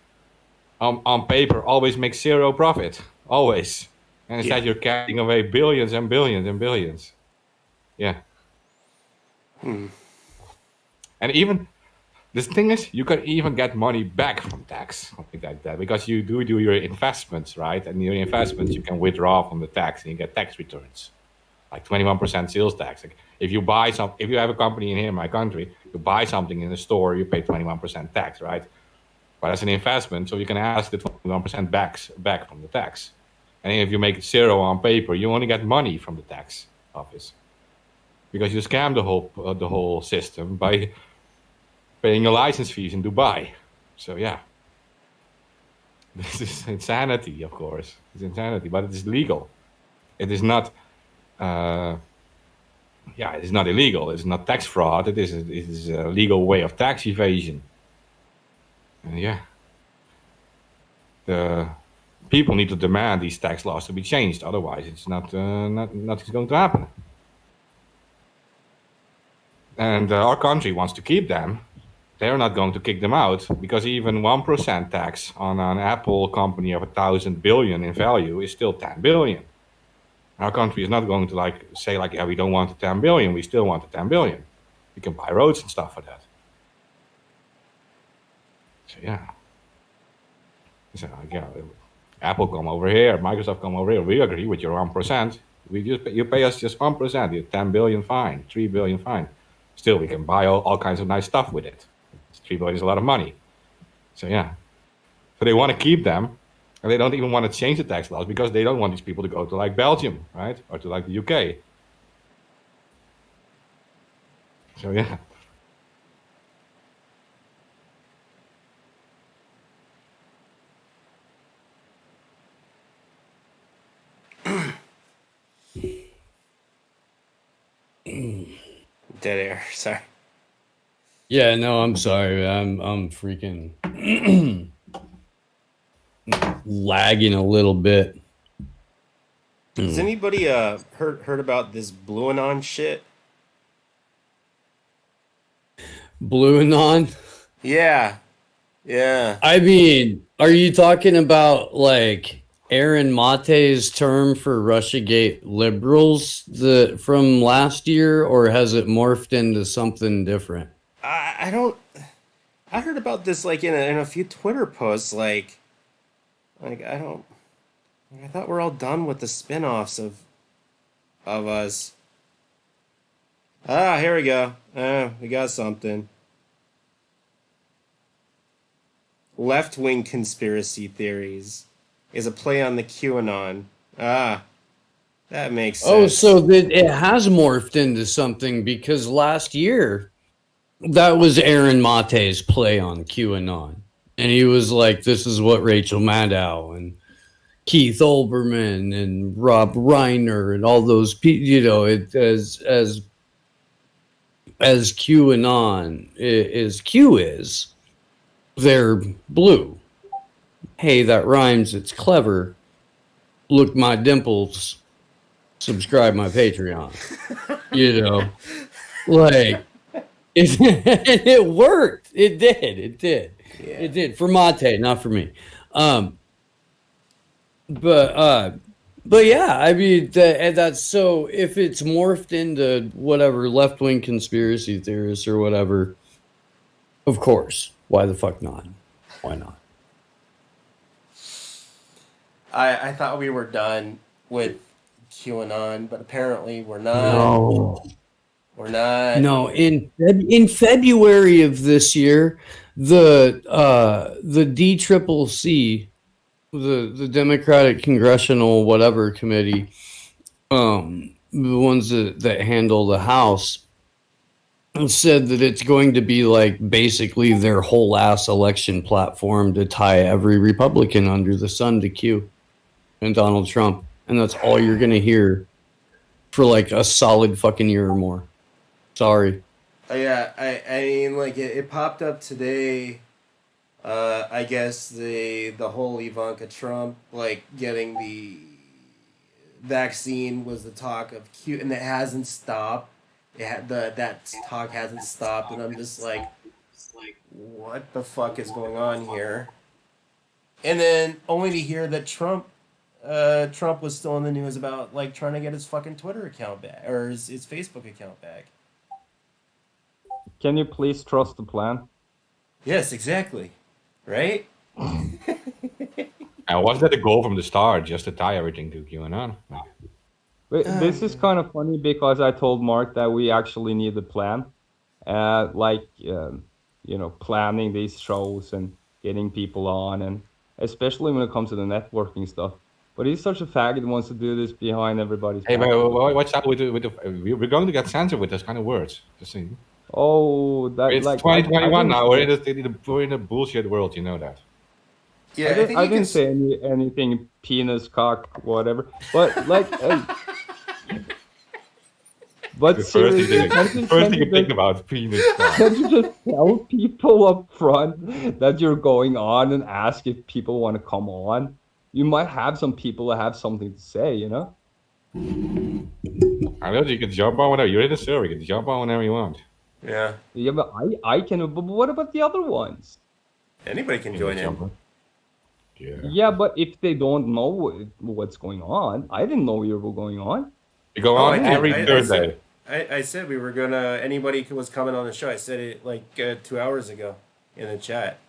on paper always make zero profit, always. And instead you're carrying away billions and billions and billions. Yeah. And even this thing is, you can even get money back from tax, something like that, because you do your investments, right? And your investments you can withdraw from the tax, and you get tax returns, like 21% sales tax. Like if you buy some, if you have a company in here in my country, you buy something in a store, you pay 21% tax, right? But as an investment, so you can ask the 21% back from the tax. And if you make it zero on paper, you only get money from the tax office because you scam the whole system by paying your license fees in Dubai. So yeah, this is insanity, of course. It's insanity, but it is legal. It is not. Yeah, it is not illegal. It's not tax fraud. It is a legal way of tax evasion. And yeah, the people need to demand these tax laws to be changed. Otherwise, it's nothing's going to happen. And our country wants to keep them. They're not going to kick them out because even 1% tax on an Apple company of 1,000 billion in value is still 10 billion. Our country is not going to like say like, yeah, we don't want the 10 billion. We still want the 10 billion. We can buy roads and stuff for that. So yeah. So yeah, Apple come over here, Microsoft come over here. We agree with your 1%. You pay us just 1%. You're 10 billion fine, 3 billion fine. Still, we can buy all kinds of nice stuff with it. 3 billion is a lot of money. So yeah. So they want to keep them, and they don't even want to change the tax laws because they don't want these people to go to like Belgium, right, or to like the UK. So yeah. Dead air. Sorry. Yeah, no, I'm sorry. I'm freaking lagging a little bit. Has anybody heard about this Blue Anon shit? Blue Anon? Yeah. Yeah. I mean, are you talking about like Aaron Mate's term for Russiagate liberals from last year, or has it morphed into something different? I don't. I heard about this like in a few Twitter posts. Like I don't. I thought we're all done with the spin-offs of us. Ah, here we go. We got something. Left-wing conspiracy theories is a play on the QAnon. Ah, that makes sense. Oh, so that it has morphed into something because last year that was Aaron Mate's play on QAnon. And he was like, this is what Rachel Maddow and Keith Olbermann and Rob Reiner and all those people, you know, as as QAnon is, they're blue. Hey, that rhymes. It's clever. Look my dimples. Subscribe my Patreon. You know, like it worked. It did. It did. Yeah. It did for Mate, not for me. But yeah, I mean that's so. If it's morphed into whatever left-wing conspiracy theorists or whatever, of course, why the fuck not? Why not? I thought we were done with QAnon, but apparently we're not. No. We're not. No, in February of this year, the DCCC, the Democratic Congressional whatever committee, the ones that handle the House, said that it's going to be like basically their whole ass election platform to tie every Republican under the sun to Q and Donald Trump, and that's all you're gonna hear for like a solid fucking year or more. Sorry. Yeah, I mean, like it popped up today. I guess the whole Ivanka Trump like getting the vaccine was the talk of Q, and it hasn't stopped. That talk hasn't stopped, and I'm just like, what the fuck is going on here? And then only to hear that Trump was still in the news about like trying to get his fucking Twitter account back or his Facebook account back. Can you please trust the plan? Yes, exactly. Right? And was that the goal from the start, just to tie everything to QAnon? Wait, this is kind of funny because I told Mark that we actually need a plan, planning these shows and getting people on, and especially when it comes to the networking stuff. But he's such a faggot who wants to do this behind everybody's Hey, back. but watch out with the we're going to get censored with those kind of words. Just saying. Oh, that It's like 2021 now. I We're in a bullshit world. You know that. Yeah, I didn't say anything penis, cock, whatever. But like, but The first seriously, thing you think about penis. can't you just tell people up front that you're going on and ask if people want to come on? You might have some people that have something to say, you know? I know you can jump on whenever you're in the server. You can jump on whenever you want. Yeah. Yeah, but I can. But what about the other ones? Anybody can join in. Yeah. Yeah, but if they don't know what's going on, I didn't know you were going on. You go on every Thursday. I said we were gonna. Anybody who was coming on the show. I said it like 2 hours ago in the chat.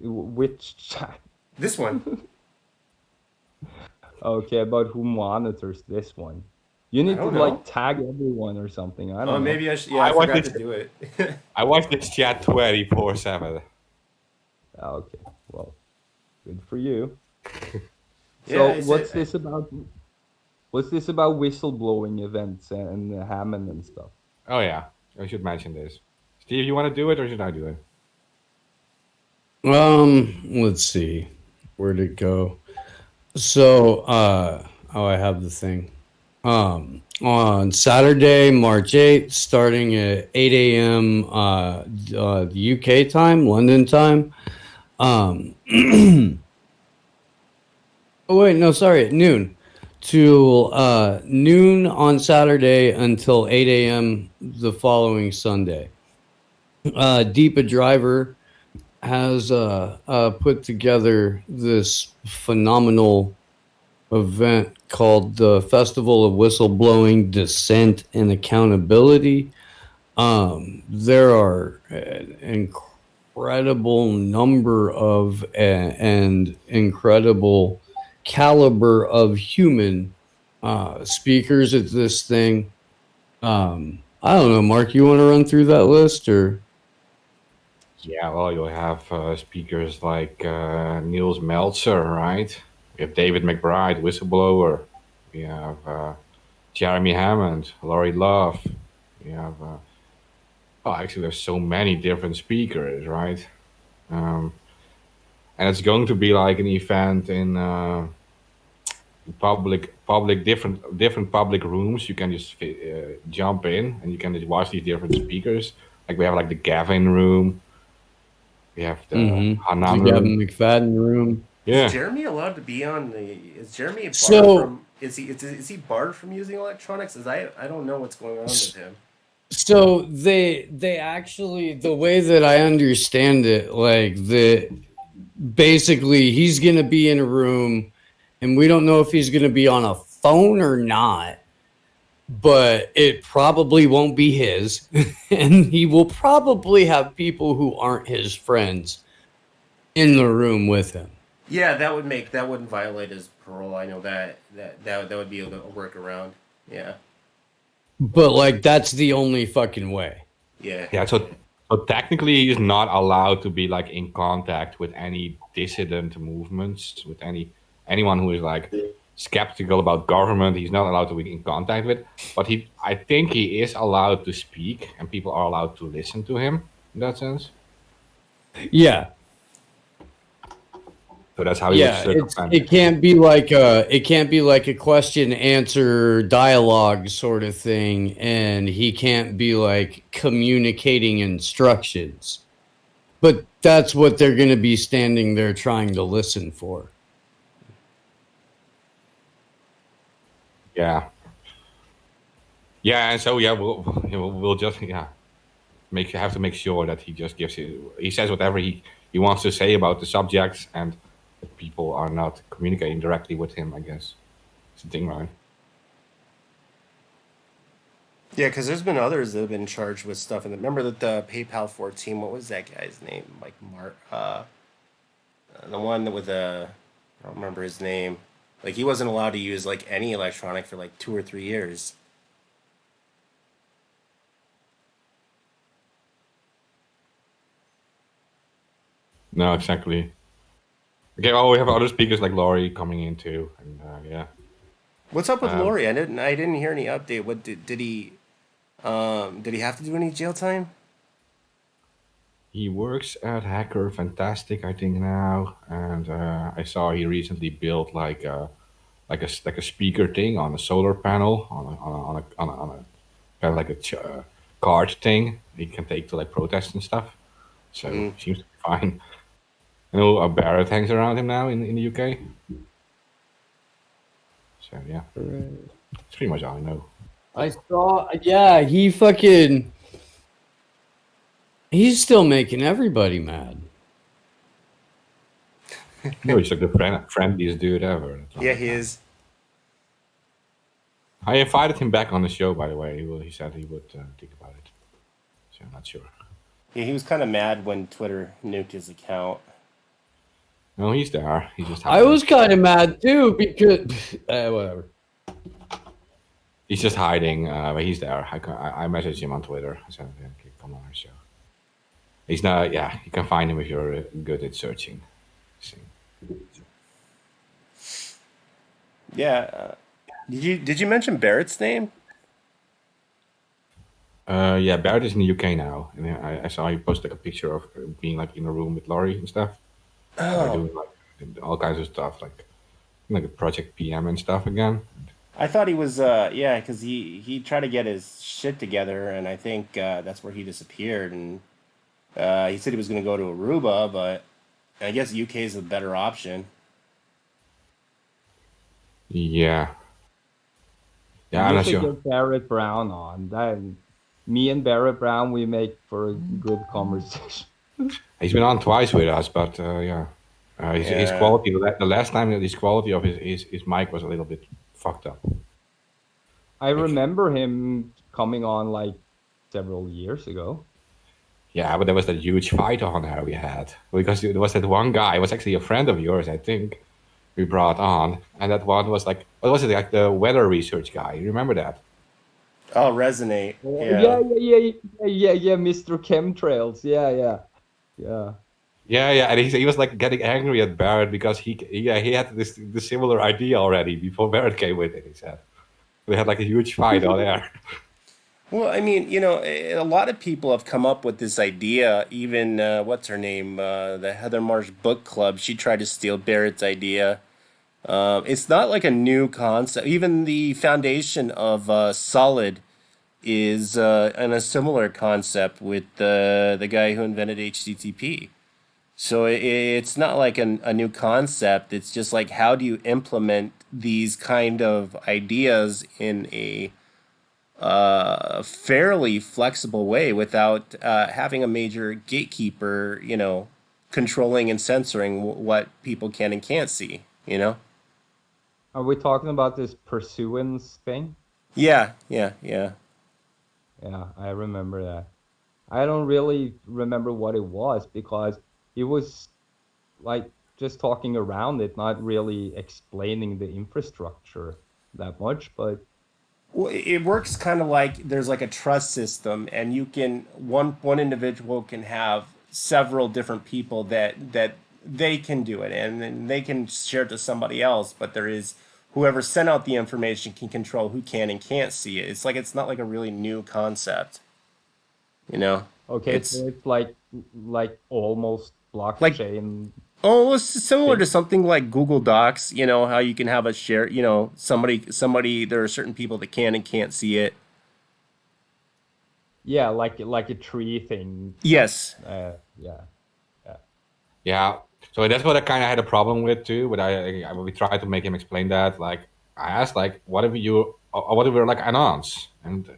Which chat? This one. Okay, but who monitors this one? You need to don't know. like tag everyone or something. I don't know. Maybe I should. Yeah, I I want forgot this- to do it. I watch this chat 24/7. Okay, well, good for you. Yeah, So I said- what's this about? What's this about whistleblowing events and Hammond and stuff? Oh yeah, I should mention this. Steve, you want to do it or should I do it? Let's see. Where'd it go? So, I have the thing. On Saturday, March 8th, starting at 8 a.m. The UK time, London time. Oh wait, no, sorry, at noon. To noon on Saturday until 8 a.m. the following Sunday. Deepa Driver has put together this phenomenal event called the Festival of Whistleblowing, Dissent, and Accountability. There are an incredible number of and incredible caliber of human speakers at this thing. I don't know, Mark, you want to run through that list or? Yeah, well, you'll have speakers like Niels Meltzer, right? We have David McBride, whistleblower. We have Jeremy Hammond, Laurie Love. We have, actually, there's so many different speakers, right? And it's going to be like an event in public different public rooms. You can just jump in and you can just watch these different speakers. Like we have like the Gavin room. We have the Hanan The room. Gavin McFadden room. Yeah. Is Jeremy allowed to be on the? Is Jeremy barred So- from? Is he barred from using electronics? I don't know what's going on with him. So they actually, the way that I understand it, like basically he's gonna be in a room, and we don't know if he's gonna be on a phone or not, but it probably won't be his, and he will probably have people who aren't his friends in the room with him. Yeah, that wouldn't violate his parole. I know that would be a workaround. Yeah. But like that's the only fucking way. Yeah. Yeah, so technically he's not allowed to be like in contact with any dissident movements, with anyone who is like skeptical about government. He's not allowed to be in contact with. But I think he is allowed to speak, and people are allowed to listen to him in that sense. Yeah. So that's how he Yeah, would circumvent it can't be like a question answer dialogue sort of thing, and he can't be like communicating instructions. But that's what they're going to be standing there trying to listen for. Yeah. Yeah, and so we'll just have to make sure that he just he says whatever he wants to say about the subjects, and that people are not communicating directly with him. I guess it's the thing, right? Yeah, because there's been others that have been charged with stuff. And remember that the PayPal 14, what was that guy's name? Like the one that with I don't remember his name. Like he wasn't allowed to use like any electronic for like 2 or 3 years. No, exactly. Okay, well, we have other speakers like Laurie coming in too, and yeah. What's up with Laurie? I didn't hear any update. What did he have to do any jail time? He works at Hacker Fantastic, I think now, and I saw he recently built like a speaker thing on a solar panel on a kind of like a card thing he can take to like protest and stuff. So seems to be fine. I know Barrett hangs around him now in the UK. So yeah, that's pretty much all I know. I saw, yeah, he's still making everybody mad. No, he's like the friendliest dude ever. Yeah, he is. I invited him back on the show, by the way. He said he would think about it. So I'm not sure. Yeah, he was kind of mad when Twitter nuked his account. No, he's there. He's just I was kind of mad too because whatever. He's just hiding, but he's there. I messaged him on Twitter. I said, okay, come on our show. He's not, yeah, you can find him if you're good at searching. Yeah. Did you mention Barrett's name? Yeah, Barrett is in the UK now. And I saw he posted like a picture of being like in a room with Laurie and stuff. They're doing like all kinds of stuff, like a Project PM and stuff again. I thought he was, yeah, because he tried to get his shit together, and I think that's where he disappeared. And he said he was going to go to Aruba, but I guess UK is a better option. Yeah. Yeah, I'm We not should sure. get Barrett Brown on. Then me and Barrett Brown, we make for a good conversation. He's been on twice with us, but yeah. His quality, the last time his quality of his mic was a little bit fucked up. I remember him coming on like several years ago. Yeah, but there was that huge fight on there we had. Because there was that one guy, it was actually a friend of yours, I think, we brought on. And that one was like, what was it, like the weather research guy? You remember that? Oh, Resonate. Yeah, Mr. Chemtrails. Yeah. Yeah, and he was like getting angry at Barrett because he had this similar idea already before Barrett came with it, he said. They had like a huge fight on there. Well, I mean, a lot of people have come up with this idea. Even, what's her name? The Heather Marsh Book Club. She tried to steal Barrett's idea. It's not like a new concept. Even the foundation of Solid is in a similar concept with the guy who invented HTTP. So it's not like a new concept. It's just like how do you implement these kind of ideas in a fairly flexible way without having a major gatekeeper, controlling and censoring what people can and can't see, Are we talking about this pursuance thing? Yeah, yeah, yeah. Yeah, I remember that. I don't really remember what it was because he was like just talking around it, not really explaining the infrastructure that much. But Well, it works kind of like there's like a trust system, and you can one individual can have several different people that they can do it, and then they can share it to somebody else. But there is whoever sent out the information can control who can and can't see it. It's not like a really new concept, you know. okay, It's so it's like almost like blockchain almost similar thing. to something like Google Docs. You know how you can have a share. Somebody. There are certain people that can and can't see it. Yeah, like a tree thing. Yes. Yeah, yeah. Yeah. So that's what I kind of had a problem with too. But we tried to make him explain that. Like I asked, like, what if we're like anons, and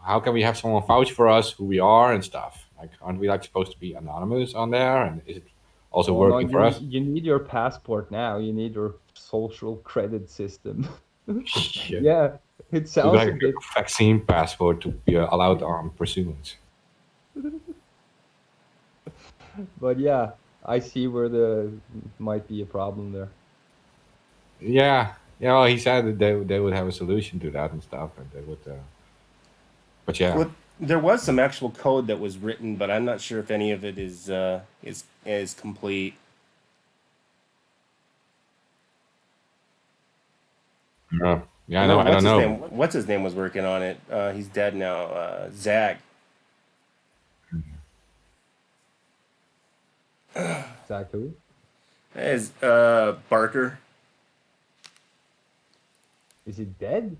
how can we have someone vouch for us who we are and stuff? Like, aren't we like supposed to be anonymous on there? And is it also Oh no, working for you us? you need your passport now. You need your social credit system. Yeah. Yeah, it So sounds a like bit, a vaccine passport to be allowed on pursuance. but yeah, I see where the might be a problem there. Yeah. Yeah. Well, he said that they would have a solution to that and stuff, and they would. But yeah. Well, there was some actual code that was written, but I'm not sure if any of it is complete. Yeah. I No, know I don't what's his know. name. What's his name was working on it. He's dead now. Zach. Exactly. Is Barker. Is he dead?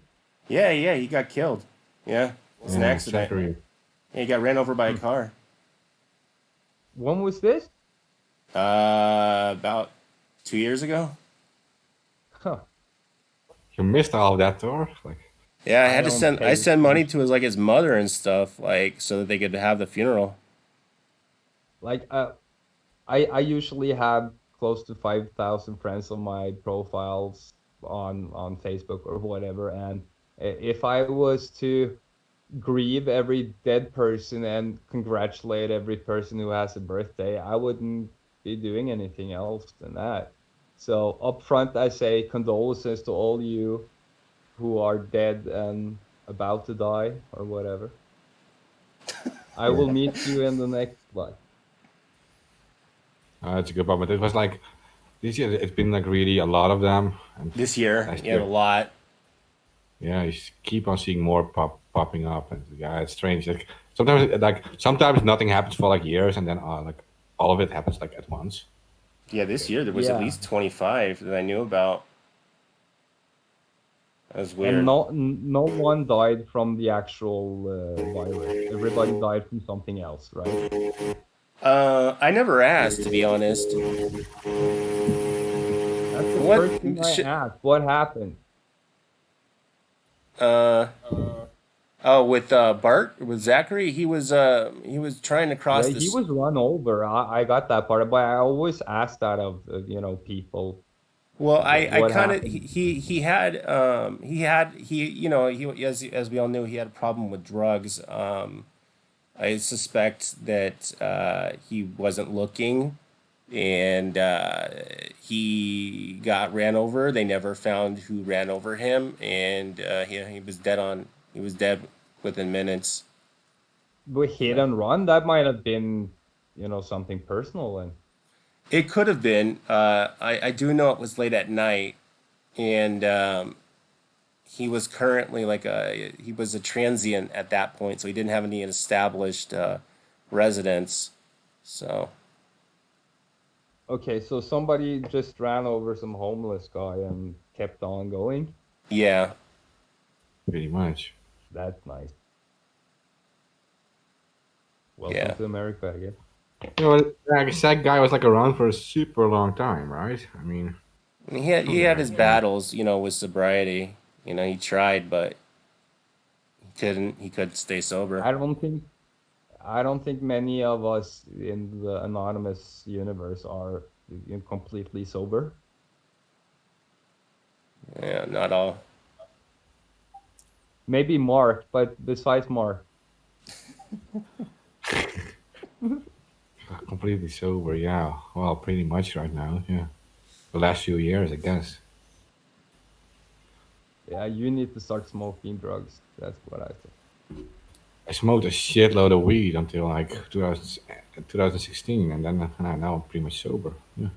Yeah, yeah, he got killed. Yeah, it's an Yeah, accident. Zachary. Yeah, he got ran over by a car. When was this? About 2 years ago. Huh. You missed all of that, Thor. Like, Yeah, I I had to don't send I pay send money attention. to his mother and stuff, like so that they could have the funeral. Like I usually have close to 5,000 friends on my profiles on Facebook or whatever, and if I was to grieve every dead person and congratulate every person who has a birthday, I wouldn't be doing anything else than that. So up front, I say condolences to all you who are dead and about to die or whatever. I will meet you in the next life. it's a good point. But it was like this year. It's been like really a lot of them, and This year, last you have a year, lot. yeah, keep on seeing more popping up, and yeah, it's strange. Like sometimes nothing happens for like years, and then like all of it happens like at once. Yeah, this year there was at Yeah, least 25 that I knew about. That was and weird. no one died from the actual virus. Everybody died from something else, right? I never asked to be honest. That's the What first thing I should asked. What happened? uh oh with Bart with Zachary he was trying to Yeah, cross he this. was run over. I got that part, but I always ask that of people. Well, I What kind of happened? he he as we all knew he had a problem with drugs. I suspect that he wasn't looking, and he got ran over. They never found who ran over him, and he was dead within minutes. But hit So and run, that might have been, something personal. And it could have been. I do know it was late at night, and he was currently he was a transient at that point, so he didn't have any established residence. So okay, so somebody just ran over some homeless guy, and kept on going. Yeah. Pretty much. That's nice. Welcome Yeah. to America, I guess. You know, I guess that guy was like around for a super long time, right? I mean, I mean, he had his battles, with sobriety. He tried, but he couldn't. He couldn't stay sober. I don't think many of us in the anonymous universe are completely sober. Yeah, not all. Maybe Mark, but besides Mark, completely sober, yeah. Well, pretty much right now, yeah. The last few years, I guess. yeah, you need to start smoking drugs. That's what I think. I smoked a shitload of weed until like 2016, and then now I'm pretty much sober. Yeah.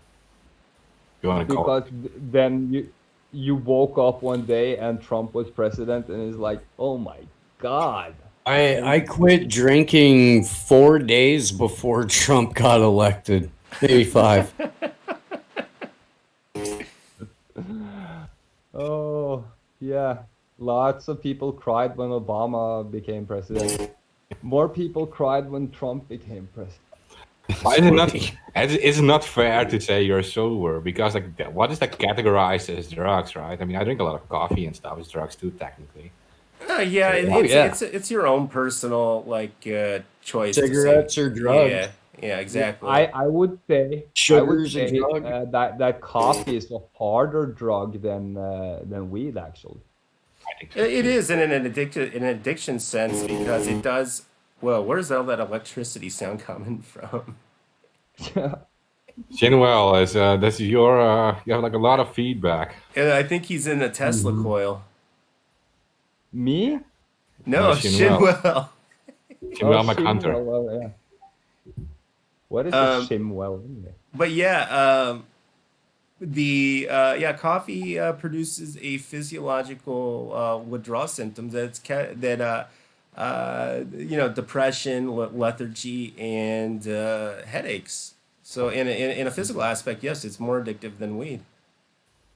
You want to call Because then you woke up one day and Trump was president, and it's like, oh my God. I quit drinking 4 days before Trump got elected. Maybe 5. Oh, yeah. Lots of people cried when Obama became president. More people cried when Trump became president. Why is it not? It's not fair to say you're sober because like what is that categorized as drugs, right? I mean, I drink a lot of coffee and stuff. It's drugs too, technically. Yeah, Oh, yeah. it's your own personal choice. Cigarettes or drugs. Yeah, exactly. I would say Sugar's a drug. That coffee is a harder drug than weed, actually. I think so, It too. is in an addiction sense because it does. Well, where's all that electricity sound coming from? Shinwell is that's your you have like a lot of feedback. And I think he's in a Tesla coil. Me? No, Shinwell. Shinwell. Shinwell Oh, McHunter. Shimwell, well, yeah. What is a Shimwell anyway? But coffee produces a physiological withdrawal symptoms depression, lethargy, and headaches. So in a physical aspect, yes, it's more addictive than weed.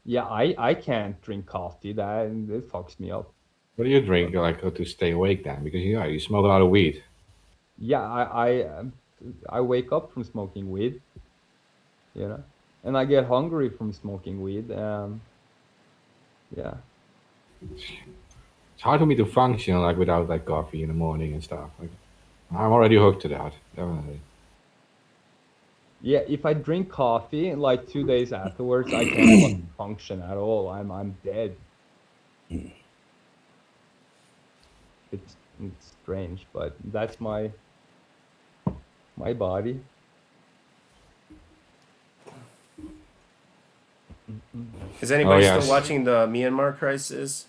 Yeah, I can't drink coffee. That it fucks me up. What do you drink like to stay awake then? Because you smoke a lot of weed. Yeah, I wake up from smoking weed, and I get hungry from smoking weed. Yeah. It's hard for me to function like without like coffee in the morning and stuff. Like I'm already hooked to that, definitely. Yeah, if I drink coffee and like 2 days afterwards, I can't function at all. I'm dead. It's strange, but that's my body. Is anybody yes. still watching the Myanmar crisis?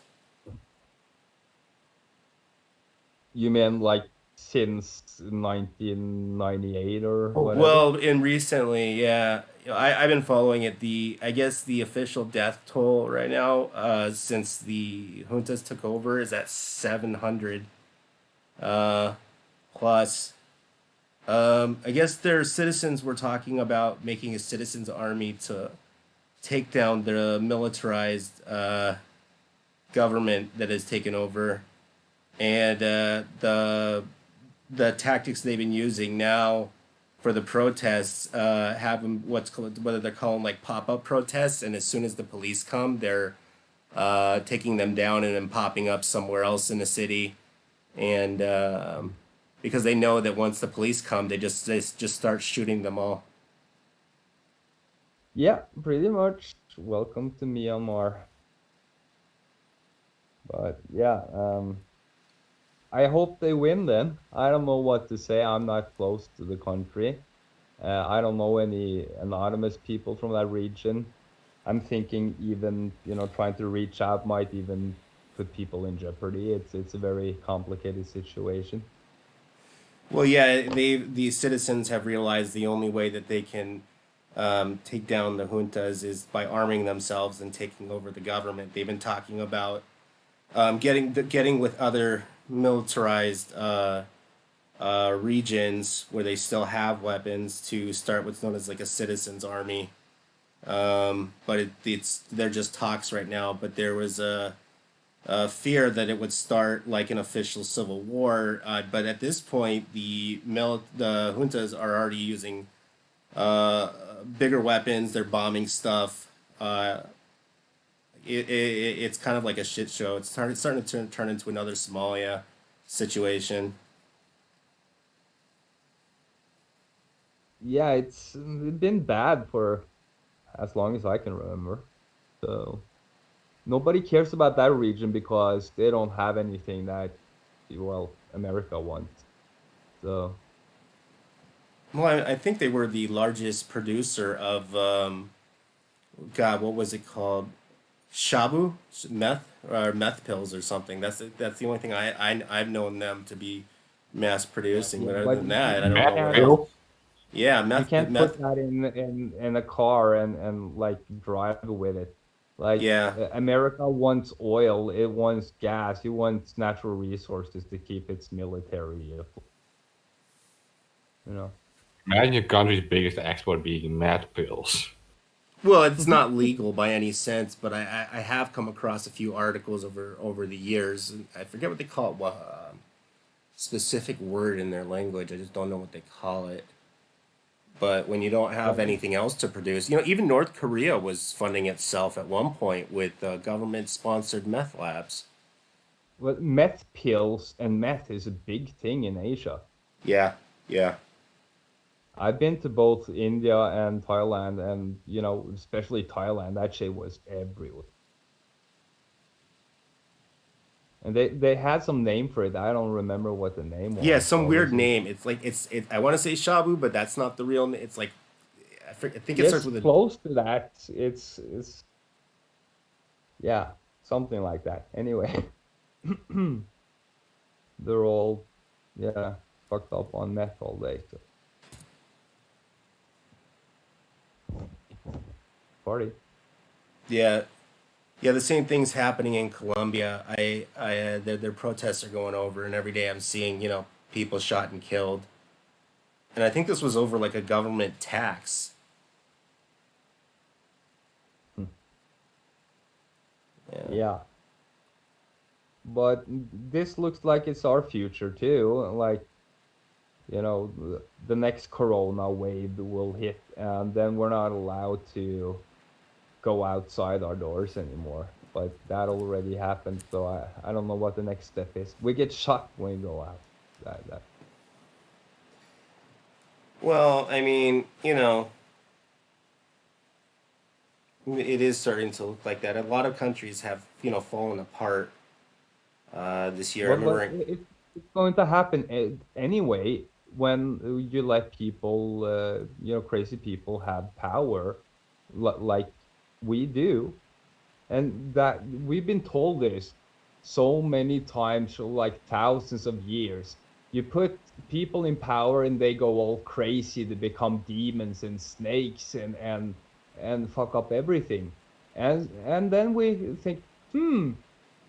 You mean like since 1998 or whatever? Well, in recently, yeah, I've been following it. I guess the official death toll right now, since the juntas took over, is at 700 plus. I guess their citizens were talking about making a citizens army to take down the militarized government that has taken over, and the tactics they've been using now for the protests have them whether they're calling like pop-up protests, and as soon as the police come, they're taking them down and then popping up somewhere else in the city, and because they know that once the police come, they just start shooting them all. Yeah, pretty much. Welcome to Myanmar. But yeah, I hope they win then. I don't know what to say. I'm not close to the country. I don't know any anonymous people from that region. I'm thinking even, trying to reach out might even put people in jeopardy. It's a very complicated situation. Well, yeah, the citizens have realized the only way that they can take down the juntas is by arming themselves and taking over the government. They've been talking about getting with other militarized regions where they still have weapons to start what's known as like a citizens army, But they're just talks right now. But there was a fear that it would start like an official civil war. But at this point, the juntas are already using bigger weapons. They're bombing stuff. It's kind of like a shit show. It's starting to turn into another Somalia situation. Yeah, it's been bad for as long as I can remember. So nobody cares about that region because they don't have anything that, well, America wants. So Well, I think they were the largest producer of God, what was it called? Shabu, meth or meth pills or something. That's the only thing I've known them to be mass producing. But other but than that, I don't know Meth what can't else. pill? Yeah, you can't put meth. that in a car and like drive with it. Like Yeah. America wants oil, it wants gas, it wants natural resources to keep its military, you know. Imagine your country's biggest export being meth pills. Well, it's not legal by any sense, but I have come across a few articles over the years. And I forget what they call it. What specific word in their language? I just don't know what they call it. But when you don't have anything else to produce, even North Korea was funding itself at one point with government-sponsored meth labs. Well, meth pills and meth is a big thing in Asia. Yeah, yeah. I've been to both India and Thailand, and especially Thailand, that shit was everywhere. And they had some name for it. I don't remember what the name Yeah, was, some but weird name. It's like I want to say Shabu, but that's not the real name. It's like I think it starts it's with a close to that. It's yeah, something like that. Anyway, they're all yeah fucked up on meth all day. So. Party. yeah. Yeah, the same thing's happening in Colombia. Their protests are going over, and every day I'm seeing, people shot and killed. And I think this was over like a government tax. Yeah. Yeah. But this looks like it's our future too. Like, the next corona wave will hit, and then we're not allowed to go outside our doors anymore. But that already happened, so I don't know what the next step is. We get shot when we go out. That Well, I mean, it is starting to look like that. A lot of countries have, fallen apart this year. I but remember. it's going to happen anyway when you let people, crazy people have power, like we do. And that we've been told this so many times for like thousands of years. You put people in power and they go all crazy, they become demons and snakes and fuck up everything. And then we think,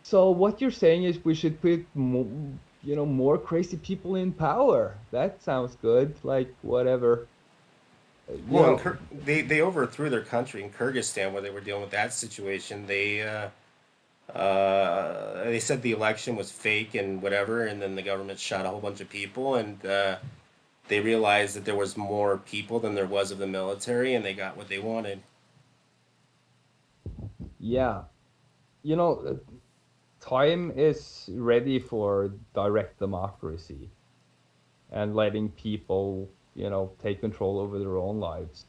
so what you're saying is we should put more crazy people in power. That sounds good. Like whatever. You Well, know, they overthrew their country in Kyrgyzstan where they were dealing with that situation. They said the election was fake and whatever, and then the government shot a whole bunch of people, and they realized that there was more people than there was of the military, and they got what they wanted. yeah. You know, time is ready for direct democracy and letting people, take control over their own lives.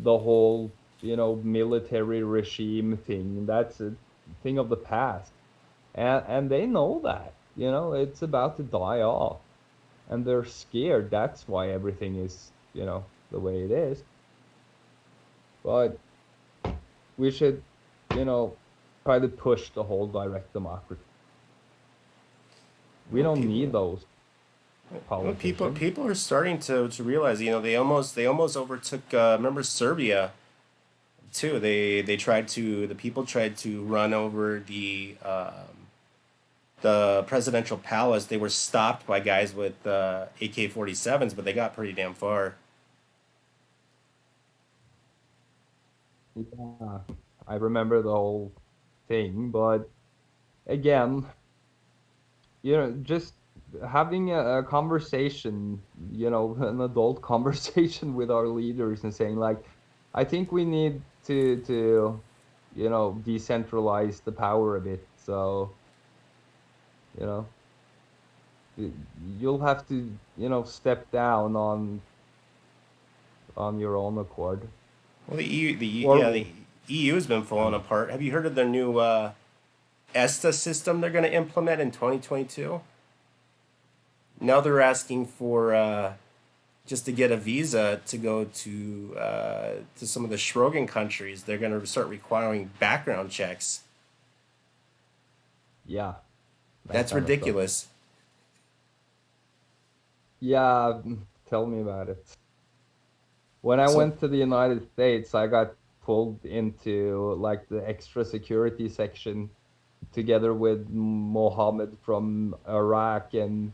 The whole, military regime thing, that's a thing of the past. And they know that, it's about to die off. And they're scared. That's why everything is, the way it is. But we should, you know, try to push the whole direct democracy. We Well, don't need people, those well, people, politicians. people are starting to realize. They almost overtook. Remember Serbia too. The people tried to run over the presidential palace. They were stopped by guys with AK-47s, but they got pretty damn far. Yeah, I remember the whole thing, but again, just having a conversation, an adult conversation with our leaders and saying like, I think we need to decentralize the power a bit. So, you know, y- you'll have to, step down on your own accord. Well, the EU, Or the EU has been falling apart. Have you heard of their new ESTA system they're going to implement in 2022? Now they're asking for just to get a visa to go to some of the Schengen countries. They're going to start requiring background checks. yeah, that That's kind of stuff. ridiculous. Yeah, tell me about it. When I So went to the United States, I got pulled into like the extra security section together with Mohammed from Iraq and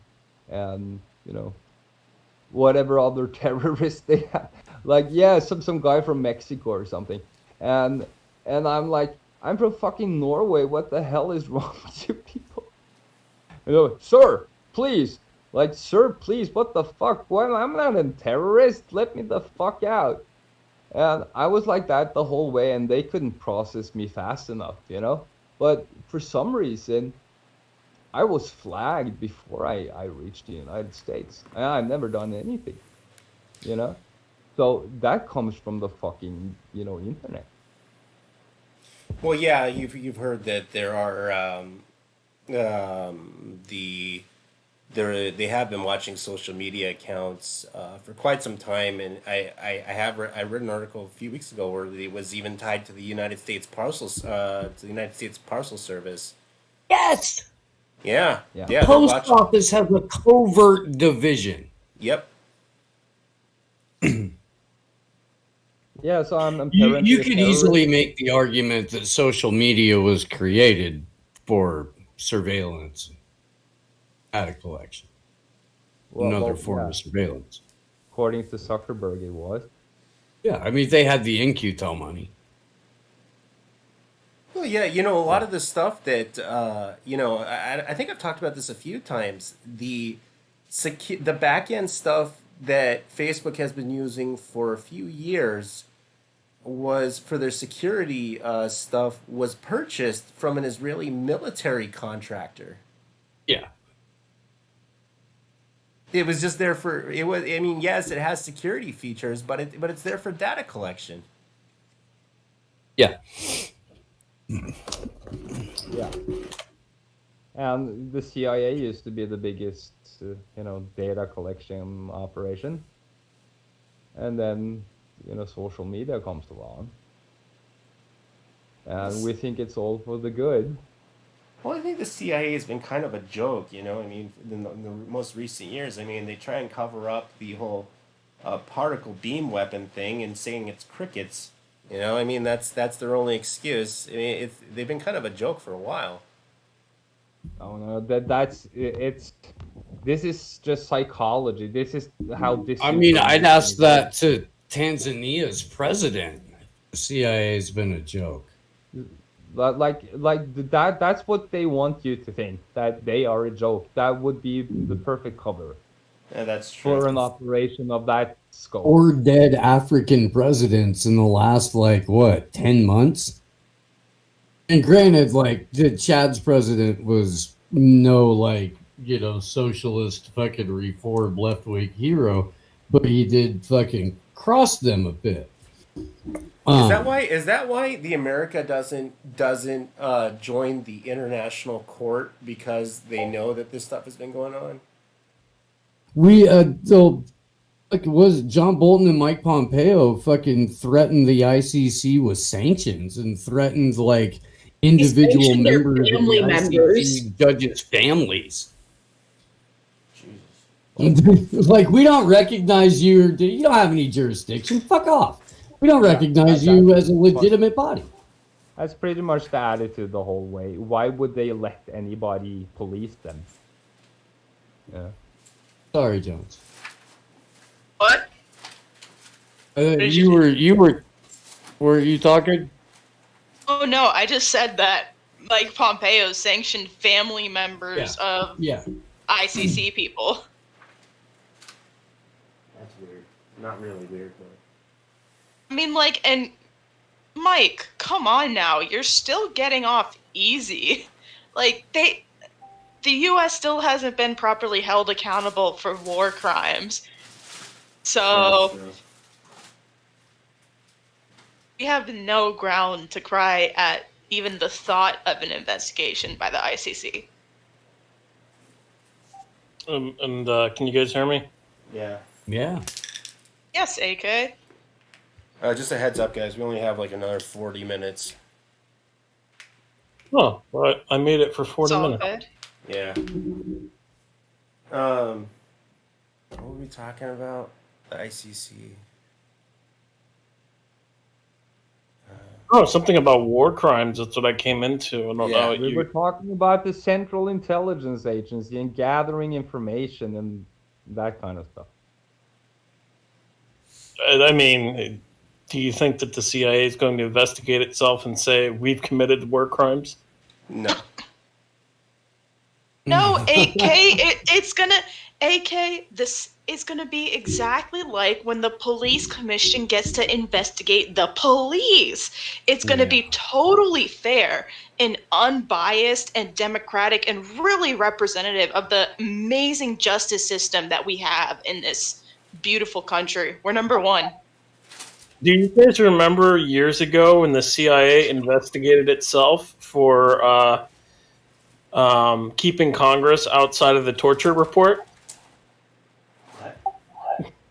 whatever other terrorists they have. Like yeah, some guy from Mexico or something. And and I'm like, I'm from fucking Norway. What the hell is wrong with you people? Sir, please. Like, sir, please, what the fuck? Well, I'm not a terrorist. Let me the fuck out. And I was like that the whole way, and they couldn't process me fast enough. But for some reason, I was flagged before I reached the United States. And I've never done anything, you know? So that comes from the fucking, internet. well, yeah, you've heard that there are the they have been watching social media accounts for quite some time, and I read an article a few weeks ago where it was even tied to the United States Parcel Service. Yes, Yeah, Yeah. yeah, they're post watching. office has a covert division. Yep. Yeah, so I'm You apparently a could terrorist. easily make the argument that social media was created for surveillance, data collection, another form Yeah, of surveillance. according to Zuckerberg, it was. Yeah, I mean they had the InQtel money. Well, yeah, a lot Yeah. of the stuff that I think I've talked about this a few times. The back end stuff that Facebook has been using for a few years was for their security stuff was purchased from an Israeli military contractor. Yeah, It was just there for it was. I mean, yes, it has security features, but it's there for data collection. yeah. Yeah. And the CIA used to be the biggest, data collection operation. And then, social media comes along. And we think it's all for the good. Well, I think the CIA has been kind of a joke, I mean, in the most recent years. I mean, they try and cover up the whole particle beam weapon thing and saying it's crickets. I mean, that's their only excuse. I mean, they've been kind of a joke for a while. Oh no, it's this is just psychology. This is how I mean, I'd ask disinformation that to Tanzania's president. The CIA has been a joke. that's what they want you to think, that they are a joke. That would be the perfect cover Yeah, that's true. for an operation of that scope. Or dead African presidents in the last, like, what, 10 months? And granted, like, the Chad's president was no, like, socialist fucking reform left wing hero, but he did fucking cross them a bit. Is that why the America doesn't join the international court because they know that this stuff has been going on? We, so, like, was John Bolton and Mike Pompeo fucking threatened the ICC with sanctions and threatened, like, individual sanctioned their members of the family members. ICC judges' families. Jesus. Like, we don't recognize you. You don't have any jurisdiction. Fuck off. We don't recognize you as a legitimate body. That's pretty much the attitude the whole way. Why would they let anybody police them? Yeah. Sorry, Jones. What? You were Were you talking? Oh no, I just said that Mike Pompeo sanctioned family members of Yeah. ICC people. That's weird. Not really weird, but. I mean, like, and Mike, come on now, you're still getting off easy. Like, the U.S. still hasn't been properly held accountable for war crimes. So, we have no ground to cry at even the thought of an investigation by the ICC. Can you guys hear me? Yeah. Yeah. Yes, AK. Just a heads up, guys. We only have like another 40 minutes. Oh, well, I made it for 40 It's all minutes. good. Yeah. What were we talking about? The ICC. Oh, something about war crimes. That's what I came into. I don't know. We were talking about the Central Intelligence Agency and gathering information and that kind of stuff. I mean, do you think that the CIA is going to investigate itself and say we've committed war crimes? No. No, AK, it's gonna be exactly like when the police commission gets to investigate the police. It's gonna be totally fair and unbiased and democratic and really representative of the amazing justice system that we have in this beautiful country. We're number one. Do you guys remember years ago when the CIA investigated itself for keeping Congress outside of the torture report?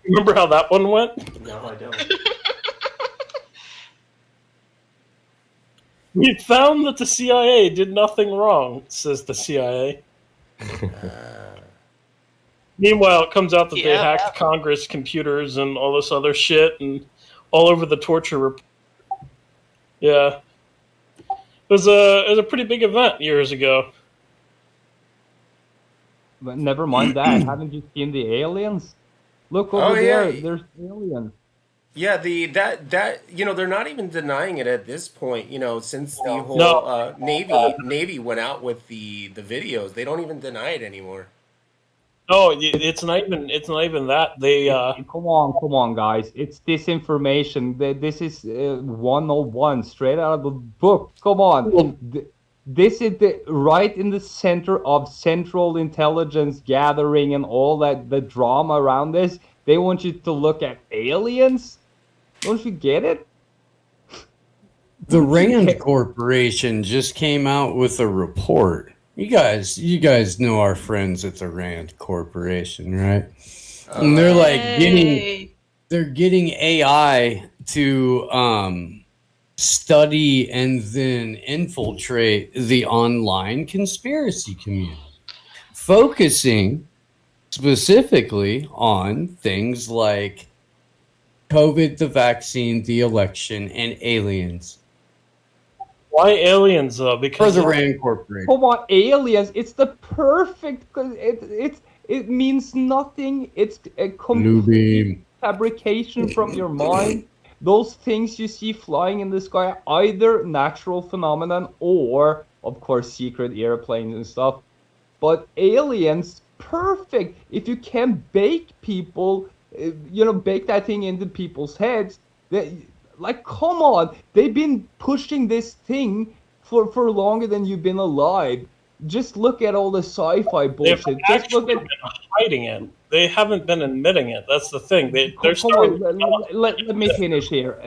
Remember how that one went? No, I don't. We found that the CIA did nothing wrong, says the CIA. Meanwhile, it comes out that they hacked Congress computers and all this other shit and all over the torture report. Yeah. It was a pretty big event years ago. But never mind that. Haven't you seen the aliens? Look over there. There's aliens. Yeah, that they're not even denying it at this point. Since the whole Navy went out with the videos, they don't even deny it anymore. No, it's not even that. They Come on, guys. It's disinformation. This is 101, straight out of the book. Come on. This is right in the center of Central Intelligence gathering and all that, the drama around this. They want you to look at aliens? Don't you get it? The Rand Corporation just came out with a report. You guys know our friends at the Rand Corporation, right? And they're like getting AI to study and then infiltrate the online conspiracy community, focusing specifically on things like COVID, the vaccine, the election, and aliens. Why aliens though? For Because the Rand Corporation. Come on, aliens. It's the perfect. It means nothing. It's a complete Bluebeam. fabrication from your mind. Those things you see flying in the sky are either natural phenomenon or, of course, secret airplanes and stuff. But aliens, perfect. If you can bake people, bake that thing into people's heads, come on. They've been pushing this thing for longer than you've been alive. Just look at all the sci-fi bullshit. they've Just look actually at. been hiding it. They haven't been admitting it. That's the thing. They're Come starting. on, let me finish here.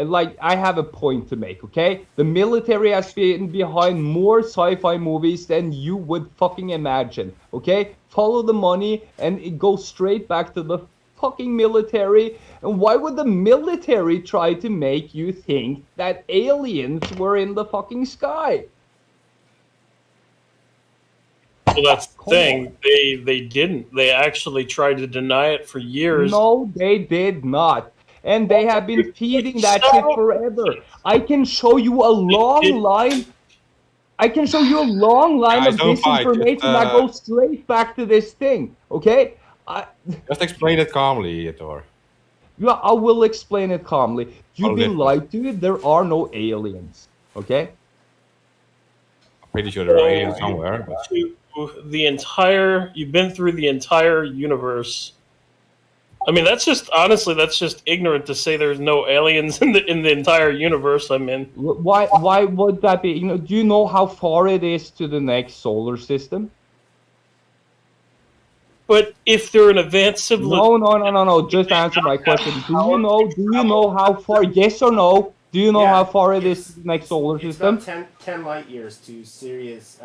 I have a point to make, okay? The military has been behind more sci-fi movies than you would fucking imagine, okay? Follow the money and it goes straight back to the fucking military. And why would the military try to make you think that aliens were in the fucking sky? Well, that's the thing. They didn't. They actually tried to deny it for years. No, they did not. And they have been feeding that shit forever. I can show you a long line. I can show you a long line Guys, of don't fight. disinformation that goes straight back to this thing. Okay? Just explain it calmly, Thor. Yeah, I will explain it calmly. You've been listen. lied to. There are no aliens. Okay. I'm pretty sure there are aliens somewhere. But You've been through the entire universe. I mean, that's just ignorant to say there's no aliens in the entire universe I'm in. Why would that be? You know, do you know how far it is to the next solar system? But if they're an advanced civilization, No. Just answer my question. Do you know how far? Yes or no? Do you know how far it is to the next solar system? It's about 10 light years to Sirius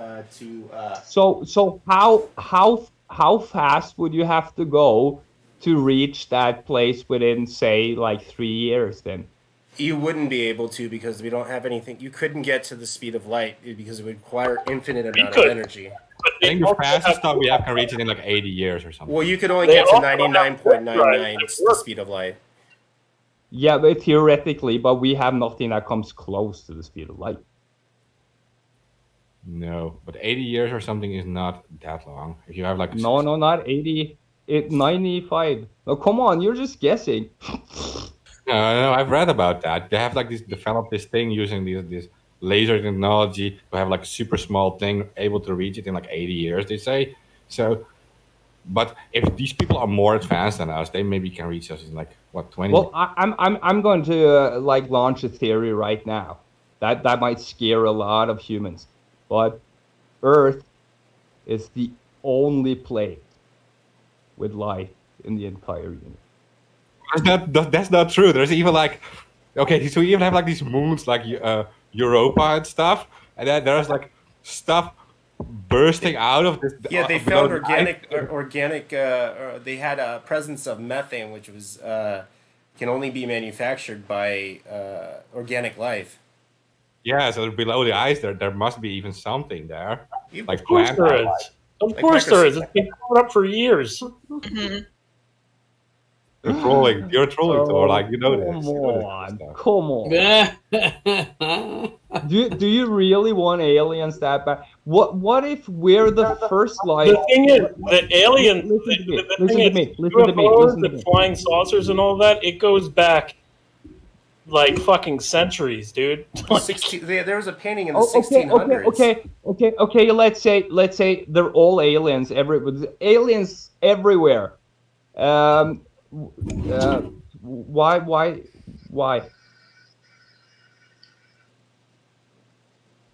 So how fast would you have to go to reach that place within, say, like 3 years? Then You wouldn't be able to because we don't have anything. You couldn't get to the speed of light because it would require infinite amount of could. energy. I think the fastest stuff we have can reach it in like 80 years or something. Well, you could only They get to also have 99.99 Right. the speed of light. yeah, but theoretically, but we have nothing that comes close to the speed of light. No, but 80 years or something is not that long. If you have like No, not 80. 95. No, come on, you're just guessing. No, I've read about that. They have like developed this thing using this laser technology to have like a super small thing able to reach it in like 80 years. They say so. But if these people are more advanced than us, they maybe can reach us in like what 20. Well, I'm going to like launch a theory right now that might scare a lot of humans, but Earth is the only place with life in the entire universe. That's not true. There's even like, okay, so we even have like these moons like Europa and stuff, and then there's like stuff bursting out of this. Yeah, they found organic. They had a presence of methane, which was can only be manufactured by organic life. Yeah, so below the ice, there must be even something there. Like of course plant there life. is. Of course there is. It's been coming up for years. You're trolling. You're trolling, Thor. Like you know this. Come You know on, this stuff. come on. Do you really want aliens that bad? What if we're the first life? The thing is, the alien. Listen to me. The flying saucers and all that. It goes back like fucking centuries, dude. There was a painting in the 1600s. Okay. Let's say they're all aliens. Aliens everywhere. Why?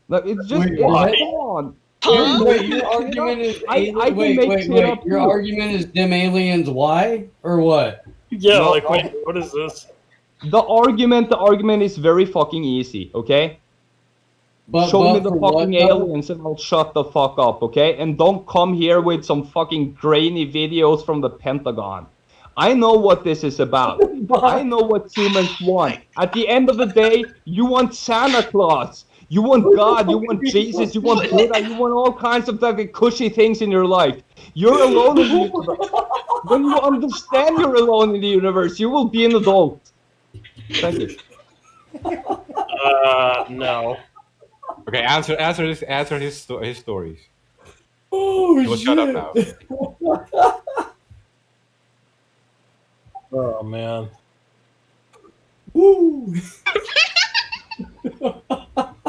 Look, it's just Why? come on. Wait, your argument is wait. Your argument is them aliens. Why or what? Yeah, No, like what is this? The argument is very fucking easy. Okay. Show me the fucking aliens and I'll shut the fuck up, okay? And don't come here with some fucking grainy videos from the Pentagon. I know what this is about. I know what humans want. At the end of the day, you want Santa Claus. You want God. You want Jesus. You want Buddha. You want all kinds of fucking cushy things in your life. You're alone in the universe. When you understand you're alone in the universe, you will be an adult. Thank you. No. Okay, answer his stories. Oh, He will shut up now. Oh man. Woo.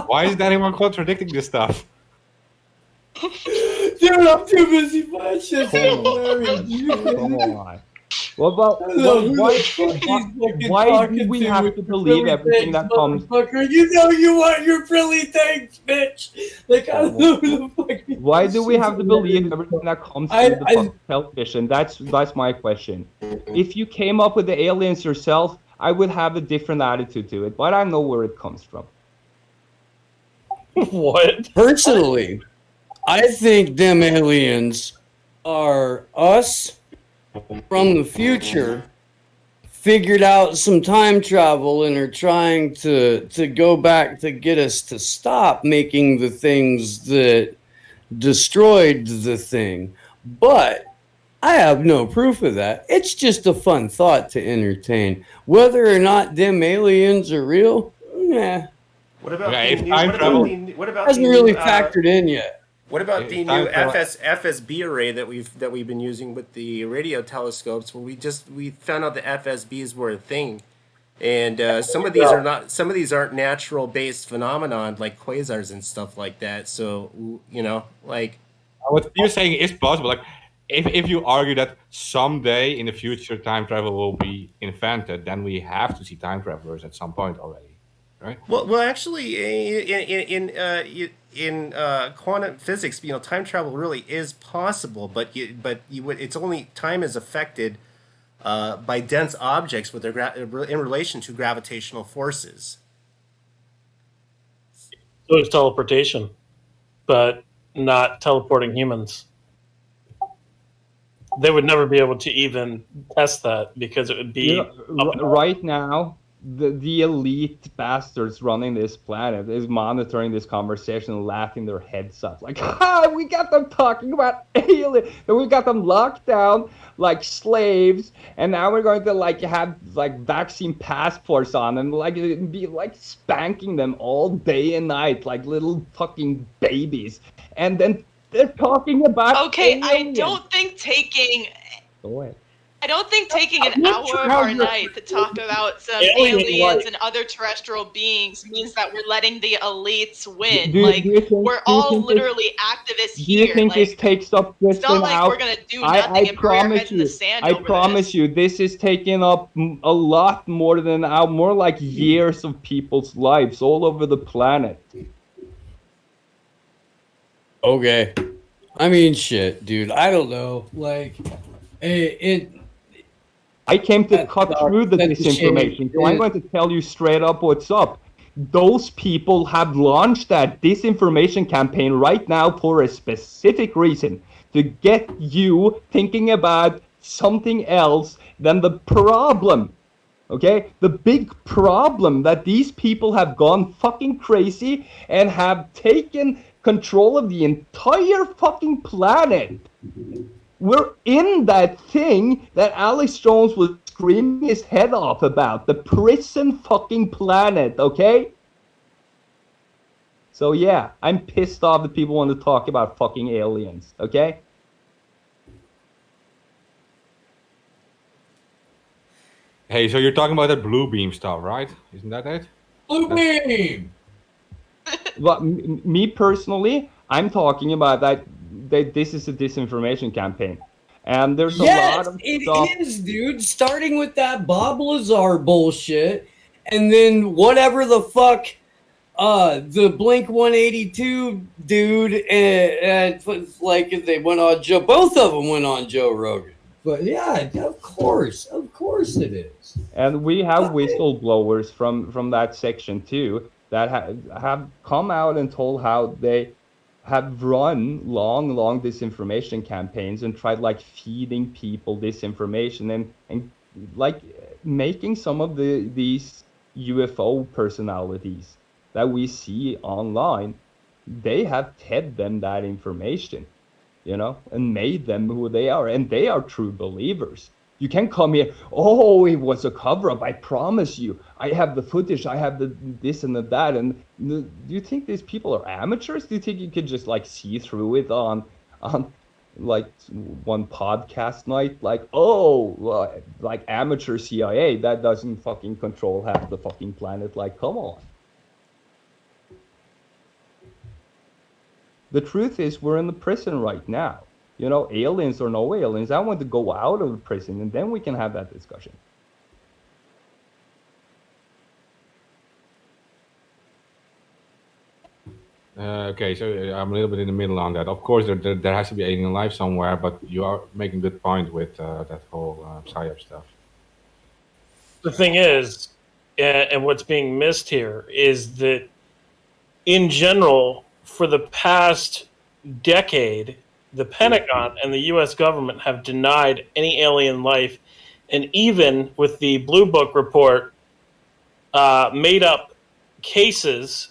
Why is anyone contradicting this stuff? Dude, I'm too busy finding shit. Come on. What about why do we have to believe everything that comes? You know you want your frilly things, bitch. Like I don't know who the fuck. Why do we have to believe everything that comes through the fucking television? That's my question. If you came up with the aliens yourself, I would have a different attitude to it, but I know where it comes from. What? Personally, I think them aliens are us from the future figured out some time travel and are trying to go back to get us to stop making the things that destroyed the thing. But I have no proof of that. It's just a fun thought to entertain. Whether or not them aliens are real, nah. What about Okay, the if new, time what travel- about the, what about Hasn't the really new, factored in yet. What about It's the time new for- FSB array that we've been using with the radio telescopes? Where we found out the FSBs were a thing, and some of these aren't natural based phenomenon like quasars and stuff like that. So like What you're saying is possible. Like, if you argue that someday in the future time travel will be invented, then we have to see time travelers at some point already, right? well, actually, in quantum physics, time travel really is possible, but it's only time is affected by dense objects with their in relation to gravitational forces. So it's teleportation, but not teleporting humans. They would never be able to even test that because it would be Right now, the elite bastards running this planet is monitoring this conversation and laughing their heads off. Like, ha, we got them talking about aliens, and we got them locked down like slaves, and now we're going to have vaccine passports on them, be spanking them all day and night like little fucking babies. And then they're talking about Okay, I aliens. don't think taking Go ahead. an not hour sure of how our you're- night to talk about some Alien aliens life. and other terrestrial beings means that we're letting the elites win. Do you think- we're do you all think literally activists Do you here. think this takes up just it's not an like hour? we're gonna do nothing and bury our heads in the sand I over promise this. you, this is taking up a lot more than an hour, more like years of people's lives all over the planet. Okay. I mean, shit, dude. I don't know. Like, I came to That cut sucks. through the That's a shame. disinformation, so I'm going to tell you straight up what's up. Those people have launched that disinformation campaign right now for a specific reason, to get you thinking about something else than the problem. Okay? The big problem that these people have gone fucking crazy and have taken control of the entire fucking planet. We're in that thing that Alex Jones was screaming his head off about, the prison fucking planet, okay? So yeah, I'm pissed off that people want to talk about fucking aliens, okay? Hey, so you're talking about that blue beam stuff, right? Isn't that it? Blue beam. But me personally, I'm talking about that this is a disinformation campaign. And there's a Yes, lot of it stuff. is, dude. Starting with that Bob Lazar bullshit, and then whatever the fuck, the Blink 182 dude, and like they went on Joe. Both of them went on Joe Rogan. But yeah, of course it is. And we have whistleblowers from that section too that have come out and told how they have run long disinformation campaigns and tried feeding people disinformation and making some of these UFO personalities that we see online, they have fed them that information, and made them who they are, and they are true believers. You can't come here, oh, it was a cover-up, I promise you. I have the footage, I have the this and the that. And do you think these people are amateurs? Do you think you could just see through it on one podcast night? Amateur CIA, that doesn't fucking control half the fucking planet. Come on. The truth is, we're in the prison right now. Aliens or no aliens, I want to go out of the prison, and then we can have that discussion. Okay, so I'm a little bit in the middle on that. Of course, there has to be alien life somewhere, but you are making a good point with that whole PSYOP stuff. The thing is, and what's being missed here is that, in general, for the past decade, the Pentagon and the U.S. government have denied any alien life, and even with the Blue Book report, made up cases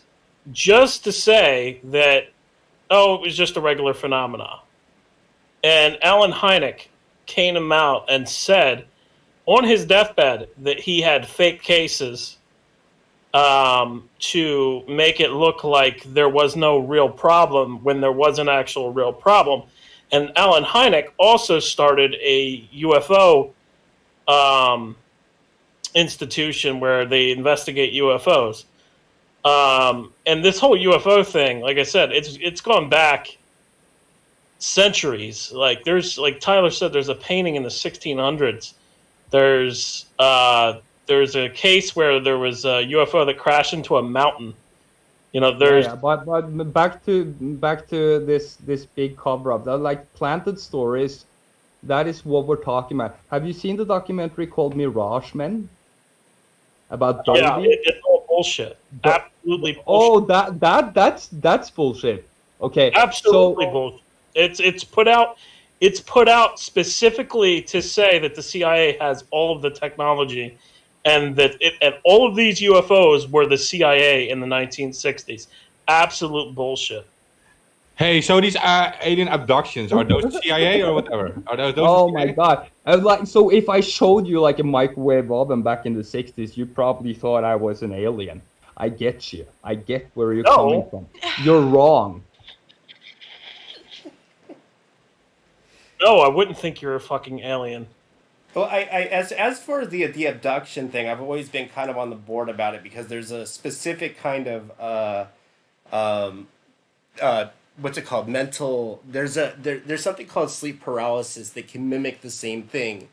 just to say that, it was just a regular phenomena. And Alan Hynek came out and said on his deathbed that he had fake cases to make it look like there was no real problem when there was an actual real problem. And Alan Hynek also started a UFO institution where they investigate UFOs. And this whole UFO thing, like I said, it's gone back centuries. Like Tyler said, there's a painting in the 1600s. There's a case where there was a UFO that crashed into a mountain. You know, there's but back to this big cover up. That like planted stories. That is what we're talking about. Have you seen the documentary called Mirage Men? About Dolby? Yeah, it's all bullshit. Absolutely bullshit. Oh, that's bullshit. Okay. Absolutely bullshit. It's put out specifically to say that the CIA has all of the technology, and that and all of these UFOs were the CIA in the 1960s. Absolute bullshit. Hey, so these alien abductions, are those CIA or whatever? Are those Oh CIA? my god! So if I showed you like a microwave oven back in the 60s, you probably thought I was an alien. I get you. I get where you're coming from. You're wrong. No, I wouldn't think you're a fucking alien. Well, as for the abduction thing, I've always been kind of on the board about it because there's a specific kind of what's it called? Mental. There's something called sleep paralysis that can mimic the same thing.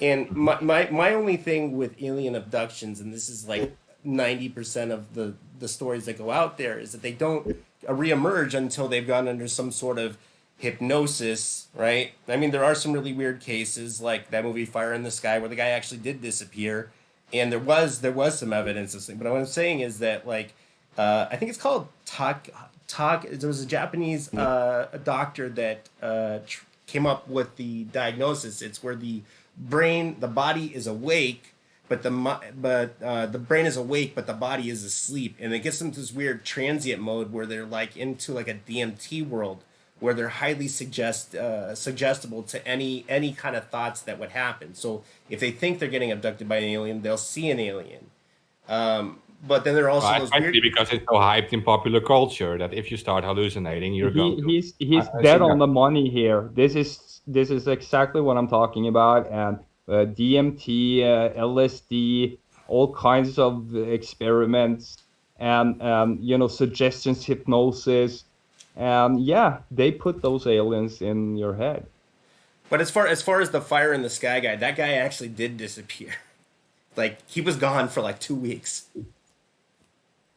And my only thing with alien abductions, and this is like 90% of the stories that go out there, is that they don't reemerge until they've gone under some sort of hypnosis, right? I mean, there are some really weird cases, like that movie Fire in the Sky, where the guy actually did disappear, and there was some evidence of something. But what I'm saying is that, like, I think it's called Talk. There was a Japanese a doctor that came up with the diagnosis. It's where the body is awake, but the brain is awake, but the body is asleep, and it gets them to this weird transient mode where they're like into like a DMT world, where they're highly suggestible to any kind of thoughts that would happen. So if they think they're getting abducted by an alien, they'll see an alien. But then there are also those weird... because it's so hyped in popular culture that if you start hallucinating, you're going to... He's dead on the money here. This is exactly what I'm talking about. And DMT, LSD, all kinds of experiments, and suggestions, hypnosis. And yeah, they put those aliens in your head. But as far as the Fire in the Sky guy, that guy actually did disappear. Like, he was gone for like 2 weeks.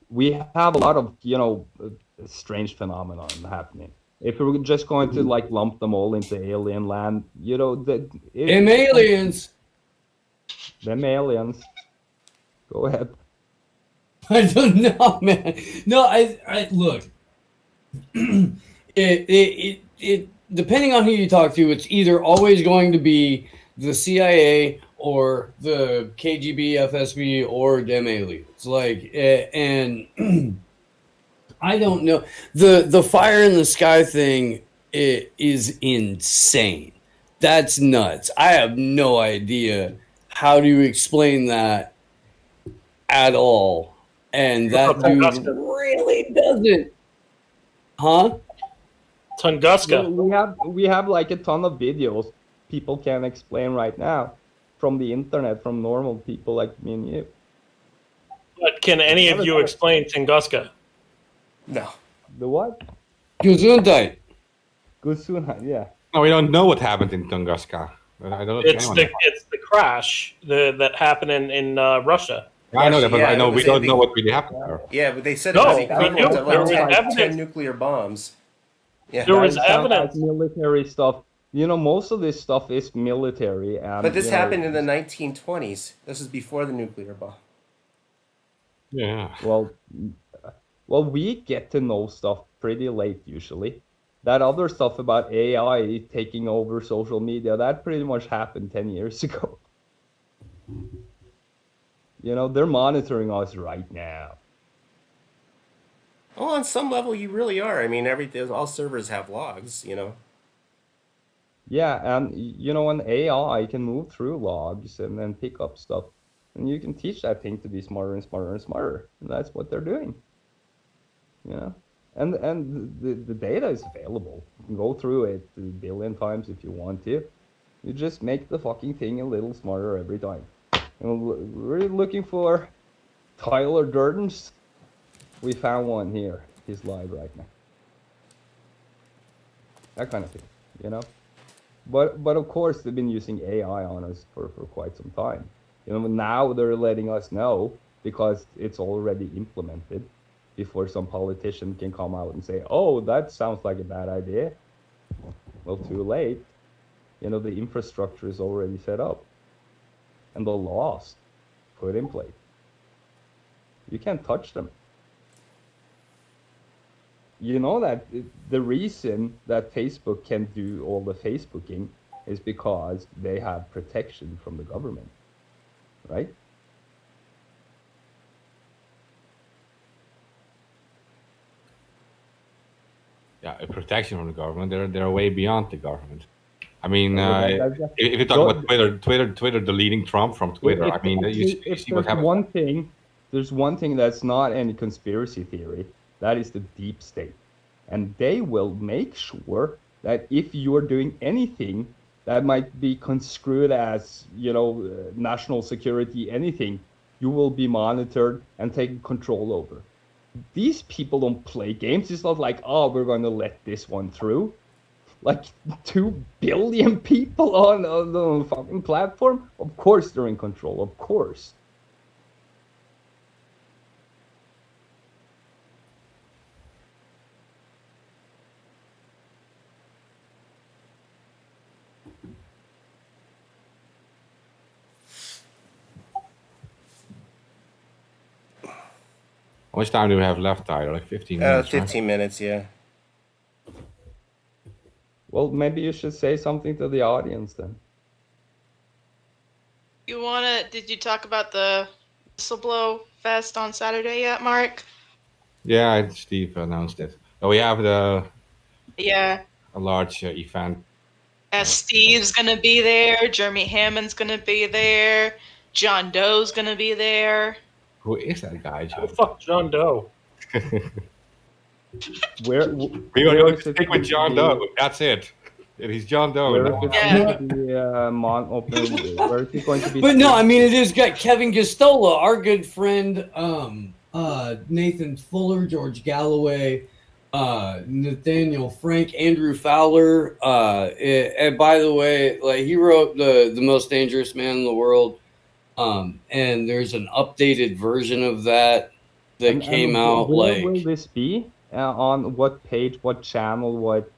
We have a lot of strange phenomenon happening. If we're just going to like lump them all into alien land, them aliens. Them aliens. Go ahead. I don't know, man. No, I look. It depending on who you talk to, it's either always going to be the CIA or the KGB, FSB, or them aliens. Like, and I don't know. The Fire in the Sky thing is insane. That's nuts. I have no idea how to explain that at all. And that dude really doesn't. Huh? Tunguska. We have like a ton of videos people can explain right now from the internet, from normal people like me and you. But can any of you explain Tunguska? No. The what? Gesundheit. Gesundheit, yeah. No, we don't know what happened in Tunguska. I don't know. It's the crash that happened in Russia. I know that, but Yeah, I know we don't they- know what really happened there. Yeah, but they said No, it was equivalent to there was like 10 evidence. nuclear bombs. Yeah. There was That sounds evidence. like military stuff. Most of this stuff is military. And, But this happened in the 1920s. This is before the nuclear bomb. Yeah. Well, we get to know stuff pretty late usually. That other stuff about AI taking over social media, that pretty much happened 10 years ago. They're monitoring us right now. Oh, on some level, you really are. I mean, all servers have logs, Yeah, and an AI can move through logs and then pick up stuff. and you can teach that thing to be smarter and smarter and smarter, and that's what they're doing. You know, and the data is available. You can go through it a billion times if you want to. You just make the fucking thing a little smarter every time. And we're looking for Tyler Durden's. We found one here. He's live right now. That kind of thing, you know. But of course they've been using AI on us for quite some time. You know, now they're letting us know because it's already implemented before some politician can come out and say, oh, that sounds like a bad idea. Well, too late. You know, the infrastructure is already set up and the laws put in place. You can't touch them. You know that the reason that Facebook can do all the Facebooking is because they have protection from the government, right? Yeah, a protection from the government. They're way beyond the government. I mean, That's- if you talk about Twitter deleting Trump from Twitter, I mean, you see what happened. There's one thing that's not any conspiracy theory. That is the deep state. And they will make sure that if you're doing anything that might be construed as, you know, national security, anything, you will be monitored and taken control over. These people don't play games. It's not like, oh, we're going to let this one through. Like 2 billion people on the fucking platform. Of course they're in control. Of course. How much time do we have left, Tyler? Like 15 minutes, 15 minutes, yeah. Well, maybe you should say something to the audience then. Did you talk about the Whistleblow Fest on Saturday yet, Mark? Yeah, Steve announced it. We have a large event. Steve's gonna be there. Jeremy Hammond's gonna be there. John Doe's gonna be there. Who is that guy, John? Fuck John Doe. We're going to stick with John Doe. That's it. He's John Doe. Where is he going to be? But no, I mean, it has got Kevin Gostola, our good friend, Nathan Fuller, George Galloway, Nathaniel Frank, Andrew Fowler. And by the way, like, he wrote the Most Dangerous Man in the World. And there's an updated version of that came out. Where will this be? On what page? What channel? What?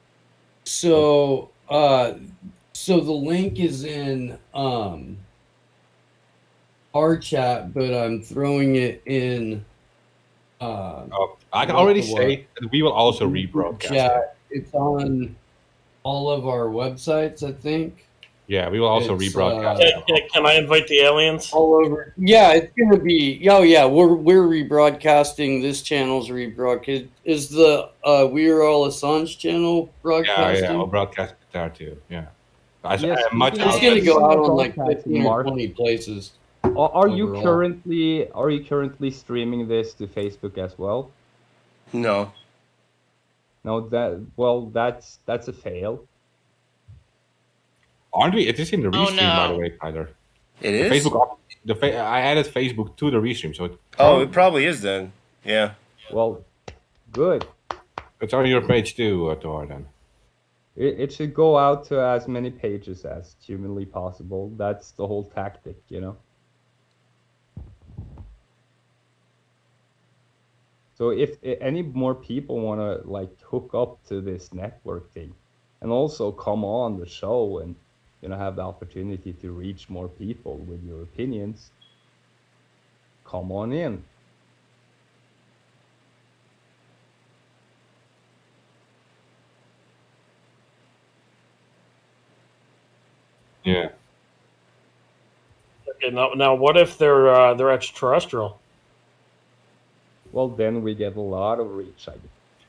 So the link is in our chat, but I'm throwing it in. I can already say that we will also rebroadcast. Chat. It's on all of our websites, I think. Yeah, we will also rebroadcast. Can I invite the aliens? All over. Yeah, it's gonna be. Oh yeah, we're rebroadcasting. This channel's rebroadcast. Is the We Are All Assange channel broadcasting? Yeah, we'll broadcast it there too. Yeah, Yes, it's gonna go out on like 15 or 20 places. Are you currently streaming this to Facebook as well? No. No, that's a fail. Aren't we? It is in the restream, by the way, Tyler. It is? Facebook. I added Facebook to the restream, so it probably is then. Yeah. Well, good. It's on your page too, Thor, then. It should go out to as many pages as humanly possible. That's the whole tactic, you know. So if any more people want to like hook up to this network thing, and also come on the show and, you know, have the opportunity to reach more people with your opinions, come on in. Yeah. Okay, now what if they're extraterrestrial? Well, then we get a lot of reach, I guess.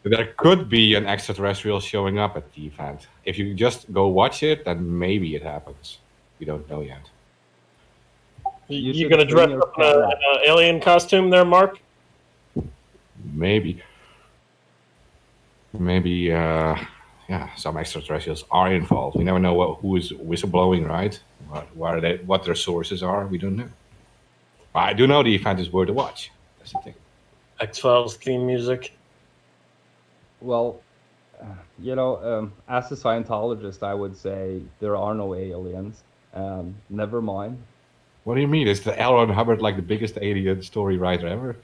There could be an extraterrestrial showing up at the event. If you just go watch it, then maybe it happens. We don't know yet. You should gonna bring dress your up in camera. an alien costume there, Mark? Maybe, yeah, some extraterrestrials are involved. We never know who is whistleblowing, right? What their sources are, we don't know. But I do know the event is worth a watch. That's the thing. X-Files theme music. Well, as a Scientologist, I would say there are no aliens. Never mind. What do you mean? Is the L. Ron Hubbard like the biggest alien story writer ever?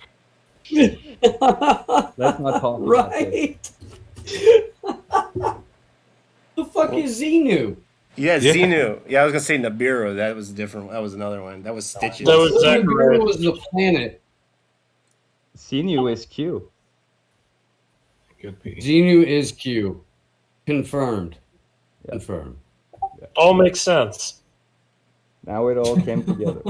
Let's not talk about this. Right. The fuck is Xenu? Yeah, Yeah. Xenu. Yeah, I was gonna say Nibiru. That was different. That was another one. That was Stitches. That was Xenu Zachary. was the planet. Xenu is Q. Could be. Xenu is Q. Confirmed. Yeah. Confirmed. All makes sense. Now it all came together.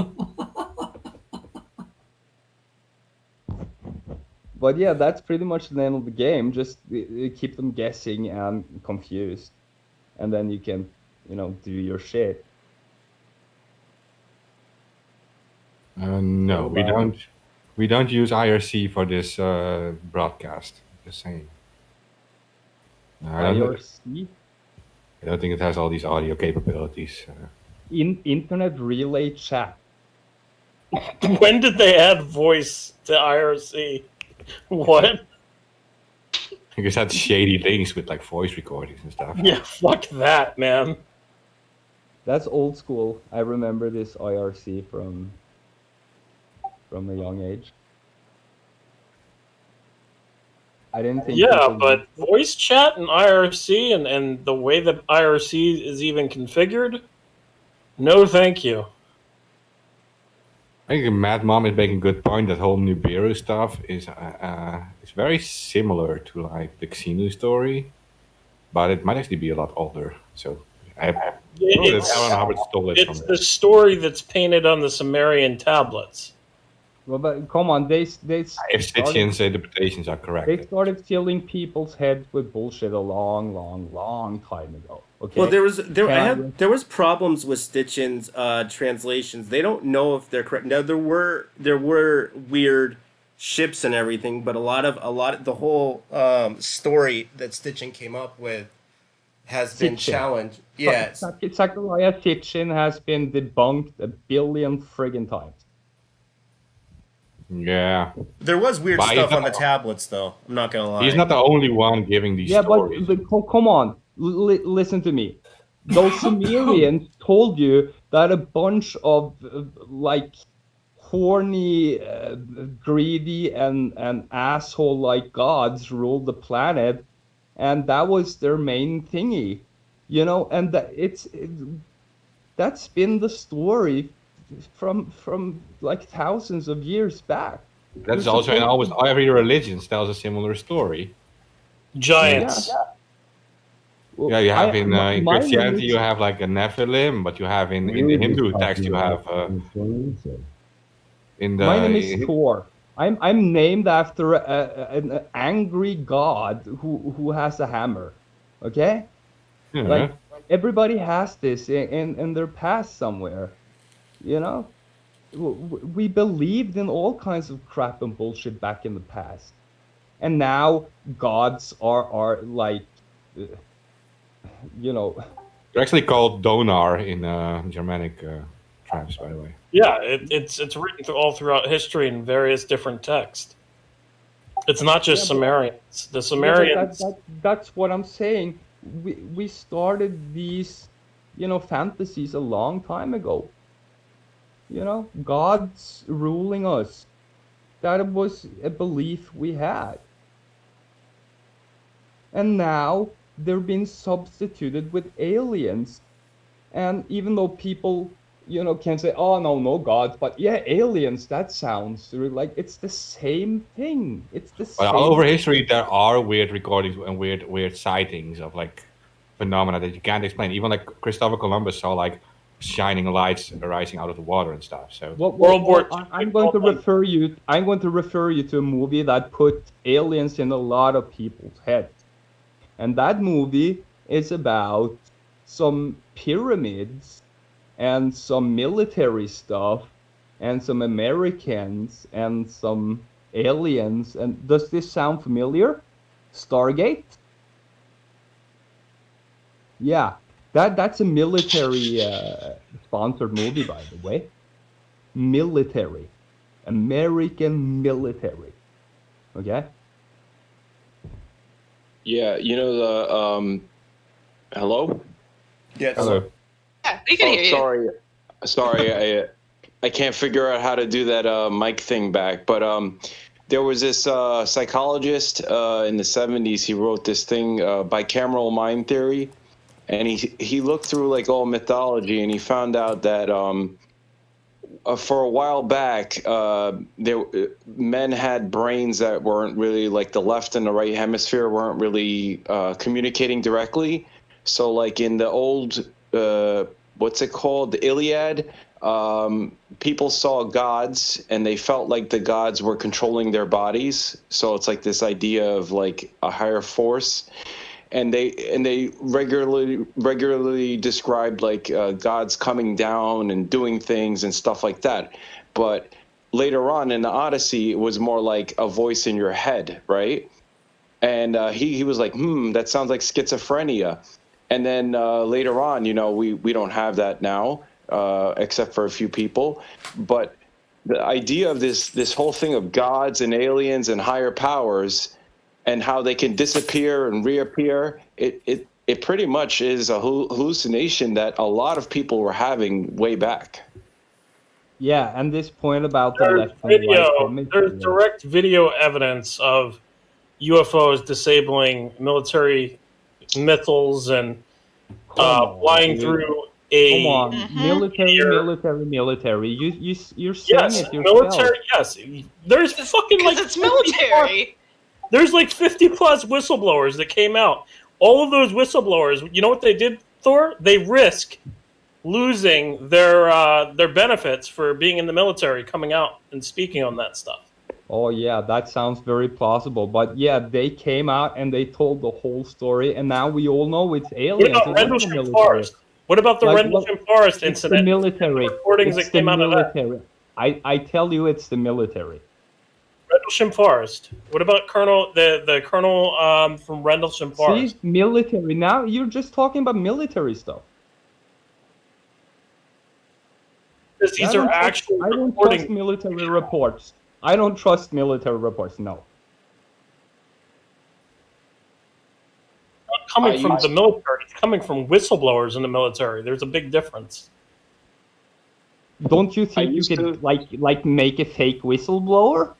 But yeah, that's pretty much the name of the game. Just keep them guessing and confused, and then you can, do your shit. No, we don't. We don't use IRC for this broadcast. Just saying. I IRC, don't think it has all these audio capabilities. Internet Relay Chat. When did they add voice to IRC? What? I guess that's shady links with like voice recordings and stuff. Yeah, fuck that, man. That's old school. I remember this IRC from a young age. I didn't think. Yeah, people- but voice chat and IRC and the way that IRC is even configured? No, thank you. I think Mad Mom is making a good point. That whole Nibiru stuff is very similar to like the Xenu story, but it might actually be a lot older. So I know that Alan Hubbard stole it from It's the story that's painted on the Sumerian tablets. Well, but come on, they if started, Stitchian's interpretations are correct. they started filling people's heads with bullshit a long, long, long time ago. Okay. Well, Can- there was problems with Stitchin's translations. They don't know if they're correct. Now there were weird ships and everything, but a lot of the whole story that Stitchin came up with has been Sitchin. challenged. Yes. Zachariah Sitchin has been debunked a billion friggin' times. Yeah, There was weird But he's stuff not- on the tablets, though. I'm not gonna lie. he's not the only one giving these Yeah, stories. but come on, listen to me. Those Sumerians told you that a bunch of like horny, greedy, and asshole-like gods ruled the planet, and that was their main thingy, and that's been the story from like thousands of years back. That's also in almost every religion tells a similar story. Giants. Well, Yeah, you have in my Christianity you religion- have like a Nephilim, but you have in the Hindu text you have in the My name is Thor. I'm named after an angry god who has a hammer. Okay? Yeah. Like everybody has this in their past somewhere. We believed in all kinds of crap and bullshit back in the past. And now gods are like They're actually called Donar in Germanic tribes, by the way. Yeah, it's written all throughout history in various different texts. It's not just Yeah, but- Sumerians. The Yeah, Sumerians. but that's what I'm saying. We started these, fantasies a long time ago. Gods ruling us. That was a belief we had. And now they're being substituted with aliens. And even though people, can say, oh, no gods, but yeah, aliens, that sounds like it's the same thing. It's the But same. all over history, there are weird recordings and weird sightings of like phenomena that you can't explain. Even like Christopher Columbus saw like shining lights arising out of the water and stuff. So World War II. I'm going to refer you. I'm going to refer you to a movie that put aliens in a lot of people's heads, and that movie is about some pyramids and some military stuff and some Americans and some aliens. And does this sound familiar? Stargate? Yeah, that's a military sponsored movie, by the way. Military. American military. Okay? Yeah, you know the hello? Yes. Hello. Yeah, we can hear you. Sorry, I can't figure out how to do that mic thing back. But there was this psychologist in the 70s. He wrote this thing, bicameral mind theory, and he looked through like all mythology, and he found out that for a while back, men had brains that weren't really like the left and the right hemisphere weren't really communicating directly. So like in the old, what's it called? The Iliad, people saw gods and they felt like the gods were controlling their bodies. So it's like this idea of like a higher force. And they regularly described like gods coming down and doing things and stuff like that. But later on in the Odyssey, it was more like a voice in your head, right? And he was like, that sounds like schizophrenia. And then later on, you know, we don't have that now, except for a few people. But the idea of this whole thing of gods and aliens and higher powers and how they can disappear and reappear, it pretty much is a hallucination that a lot of people were having way back. Yeah, and this point about the There's left and right video. hemisphere. There's direct video evidence of UFOs disabling military missiles and flying through a. Come on, military. You're saying Yes, it yourself. military. Yes, there's fucking like Because it's military. There's like 50 plus whistleblowers that came out. All of those whistleblowers, you know what they did, Thor? They risk losing their benefits for being in the military, coming out and speaking on that stuff. Oh yeah, that sounds very plausible. But yeah, they came out and they told the whole story, and now we all know it's aliens. What about It wasn't Rendlesham military. Forest? What about the Like, Rendlesham Forest It's the incident? military. Recordings It's that came the out of that. military. I tell you, it's the military. Rendlesham Forest. What about the colonel from Rendlesham Forest? See, military. Now you're just talking about military stuff. Because these I are don't trust- actual I don't recording trust military reports. I don't trust military reports. No. coming I from used- the military. It's coming from whistleblowers in the military. There's a big difference. Don't you think you used could to- like make a fake whistleblower?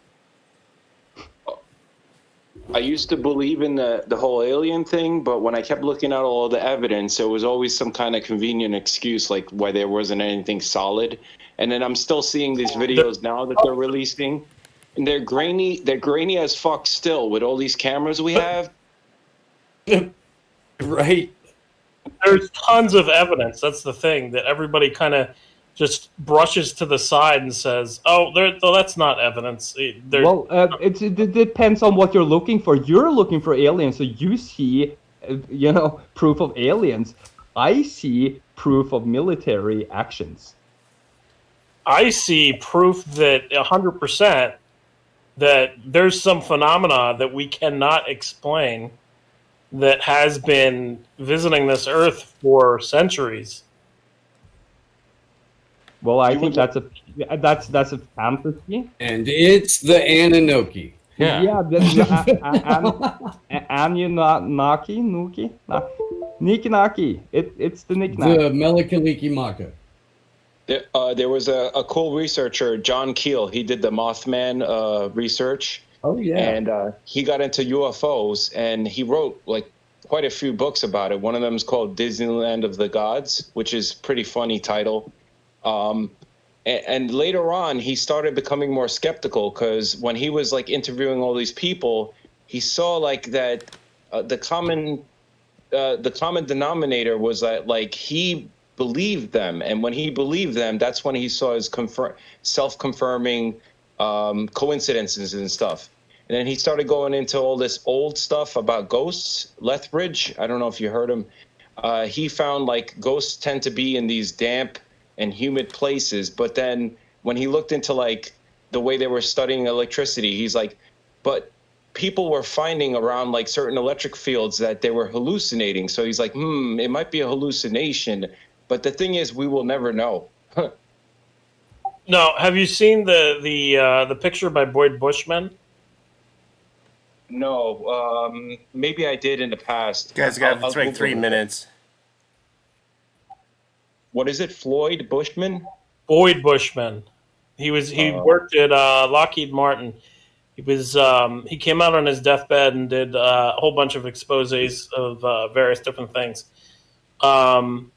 I used to believe in the whole alien thing, but when I kept looking at all the evidence, there was always some kind of convenient excuse, like why there wasn't anything solid. And then I'm still seeing these videos now that they're releasing, and they're grainy as fuck still with all these cameras we have. Right. There's tons of evidence. That's the thing that everybody kind of just brushes to the side and says, "Oh, that's not evidence." Well, it depends on what you're looking for. You're looking for aliens, so you see, proof of aliens. I see proof of military actions. I see proof that 100% that there's some phenomena that we cannot explain that has been visiting this earth for centuries. Well, I think that's a fantasy. And it's the Anunnaki. Yeah. Yeah, Nikinaki. It's the Nicknaki. The Melikaliki Maka. There was a cool researcher, John Keel. He did the Mothman research. Oh, yeah. And he got into UFOs, and he wrote like quite a few books about it. One of them is called Disneyland of the Gods, which is pretty funny title. And later on, he started becoming more skeptical because when he was like interviewing all these people, he saw like that the common denominator was that like he believed them, and when he believed them, that's when he saw his self-confirming coincidences and stuff. And then he started going into all this old stuff about ghosts. Lethbridge, I don't know if you heard him. He found like ghosts tend to be in these damp and humid places, but then when he looked into like the way they were studying electricity, he's like, but people were finding around like certain electric fields that they were hallucinating. So he's like, it might be a hallucination. But the thing is, we will never know. No, have you seen the picture by Boyd Bushman? No, maybe I did in the past. You guys got I'll like Google 3 it. minutes. What is it? Floyd Bushman? Boyd Bushman. He worked at Lockheed Martin. He came out on his deathbed and did a whole bunch of exposés of various different things. And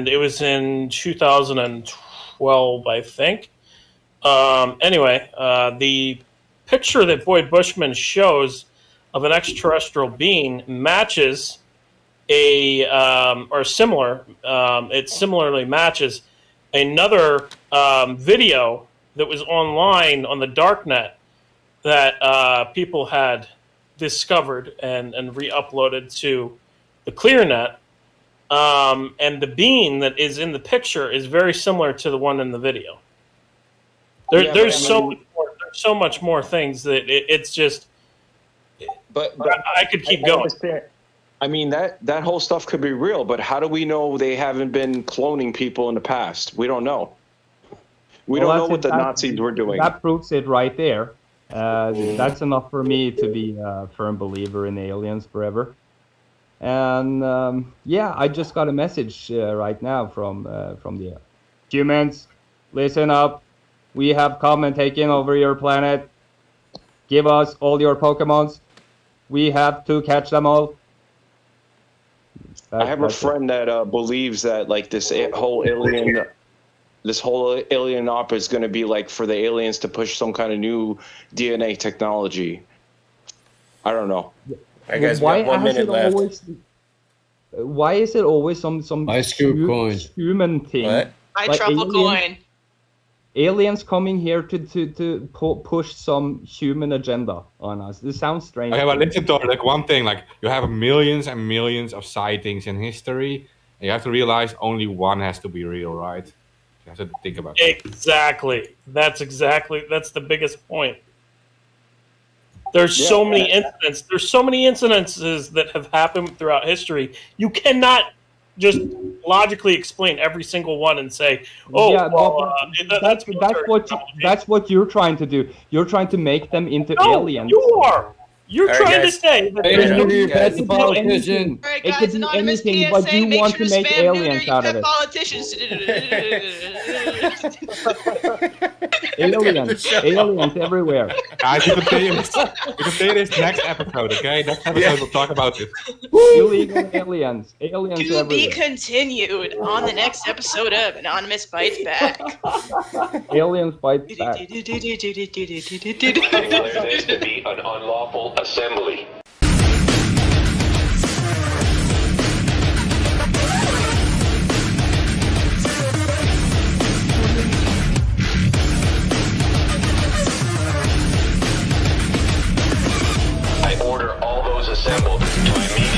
it was in 2012, I think. Anyway, the picture that Boyd Bushman shows of an extraterrestrial being matches or similar. It similarly matches another video that was online on the darknet that people had discovered and re-uploaded to the ClearNet. And the being that is in the picture is very similar to the one in the video. There's so much more things that it's just. But I could keep going. Understand. I mean, that whole stuff could be real, but how do we know they haven't been cloning people in the past? We don't know. We don't know what the Nazis were doing. That proves it right there. That's enough for me to be a firm believer in aliens forever. And I just got a message right now from the humans. Listen up. We have come and taken over your planet. Give us all your Pokemons. We have to catch them all. I have a friend that believes that like this whole alien opera is going to be like for the aliens to push some kind of new DNA technology. I don't know. All right, guys, we have 1 minute left. Why is it always some Ice Cube coin. human thing? What? Truffle coin. Aliens coming here to push some human agenda on us. This sounds strange. Okay, but listen to like one thing. Like you have millions and millions of sightings in history, and you have to realize only one has to be real, right? You have to think about that. Exactly. That's the biggest point. There's so many incidents. There's so many incidences that have happened throughout history. You cannot just logically explain every single one and say, that's what you're trying to do. You're trying to make them into no, aliens. You are. You're All right, trying guys. to say that Hey, there's no Junior, that's the politician. All right, It guys, could be anonymous anything, PSA, but you make want sure to to make spam aliens neuter out of you it. politicians. Aliens everywhere. Guys, we continue this next episode, okay? Next episode we'll talk about this. Illegal aliens. Aliens To be everywhere. continued on the next episode of Anonymous Bites Back. Aliens fight back. I declare this to be an unlawful assembly. I order all those assembled to immediately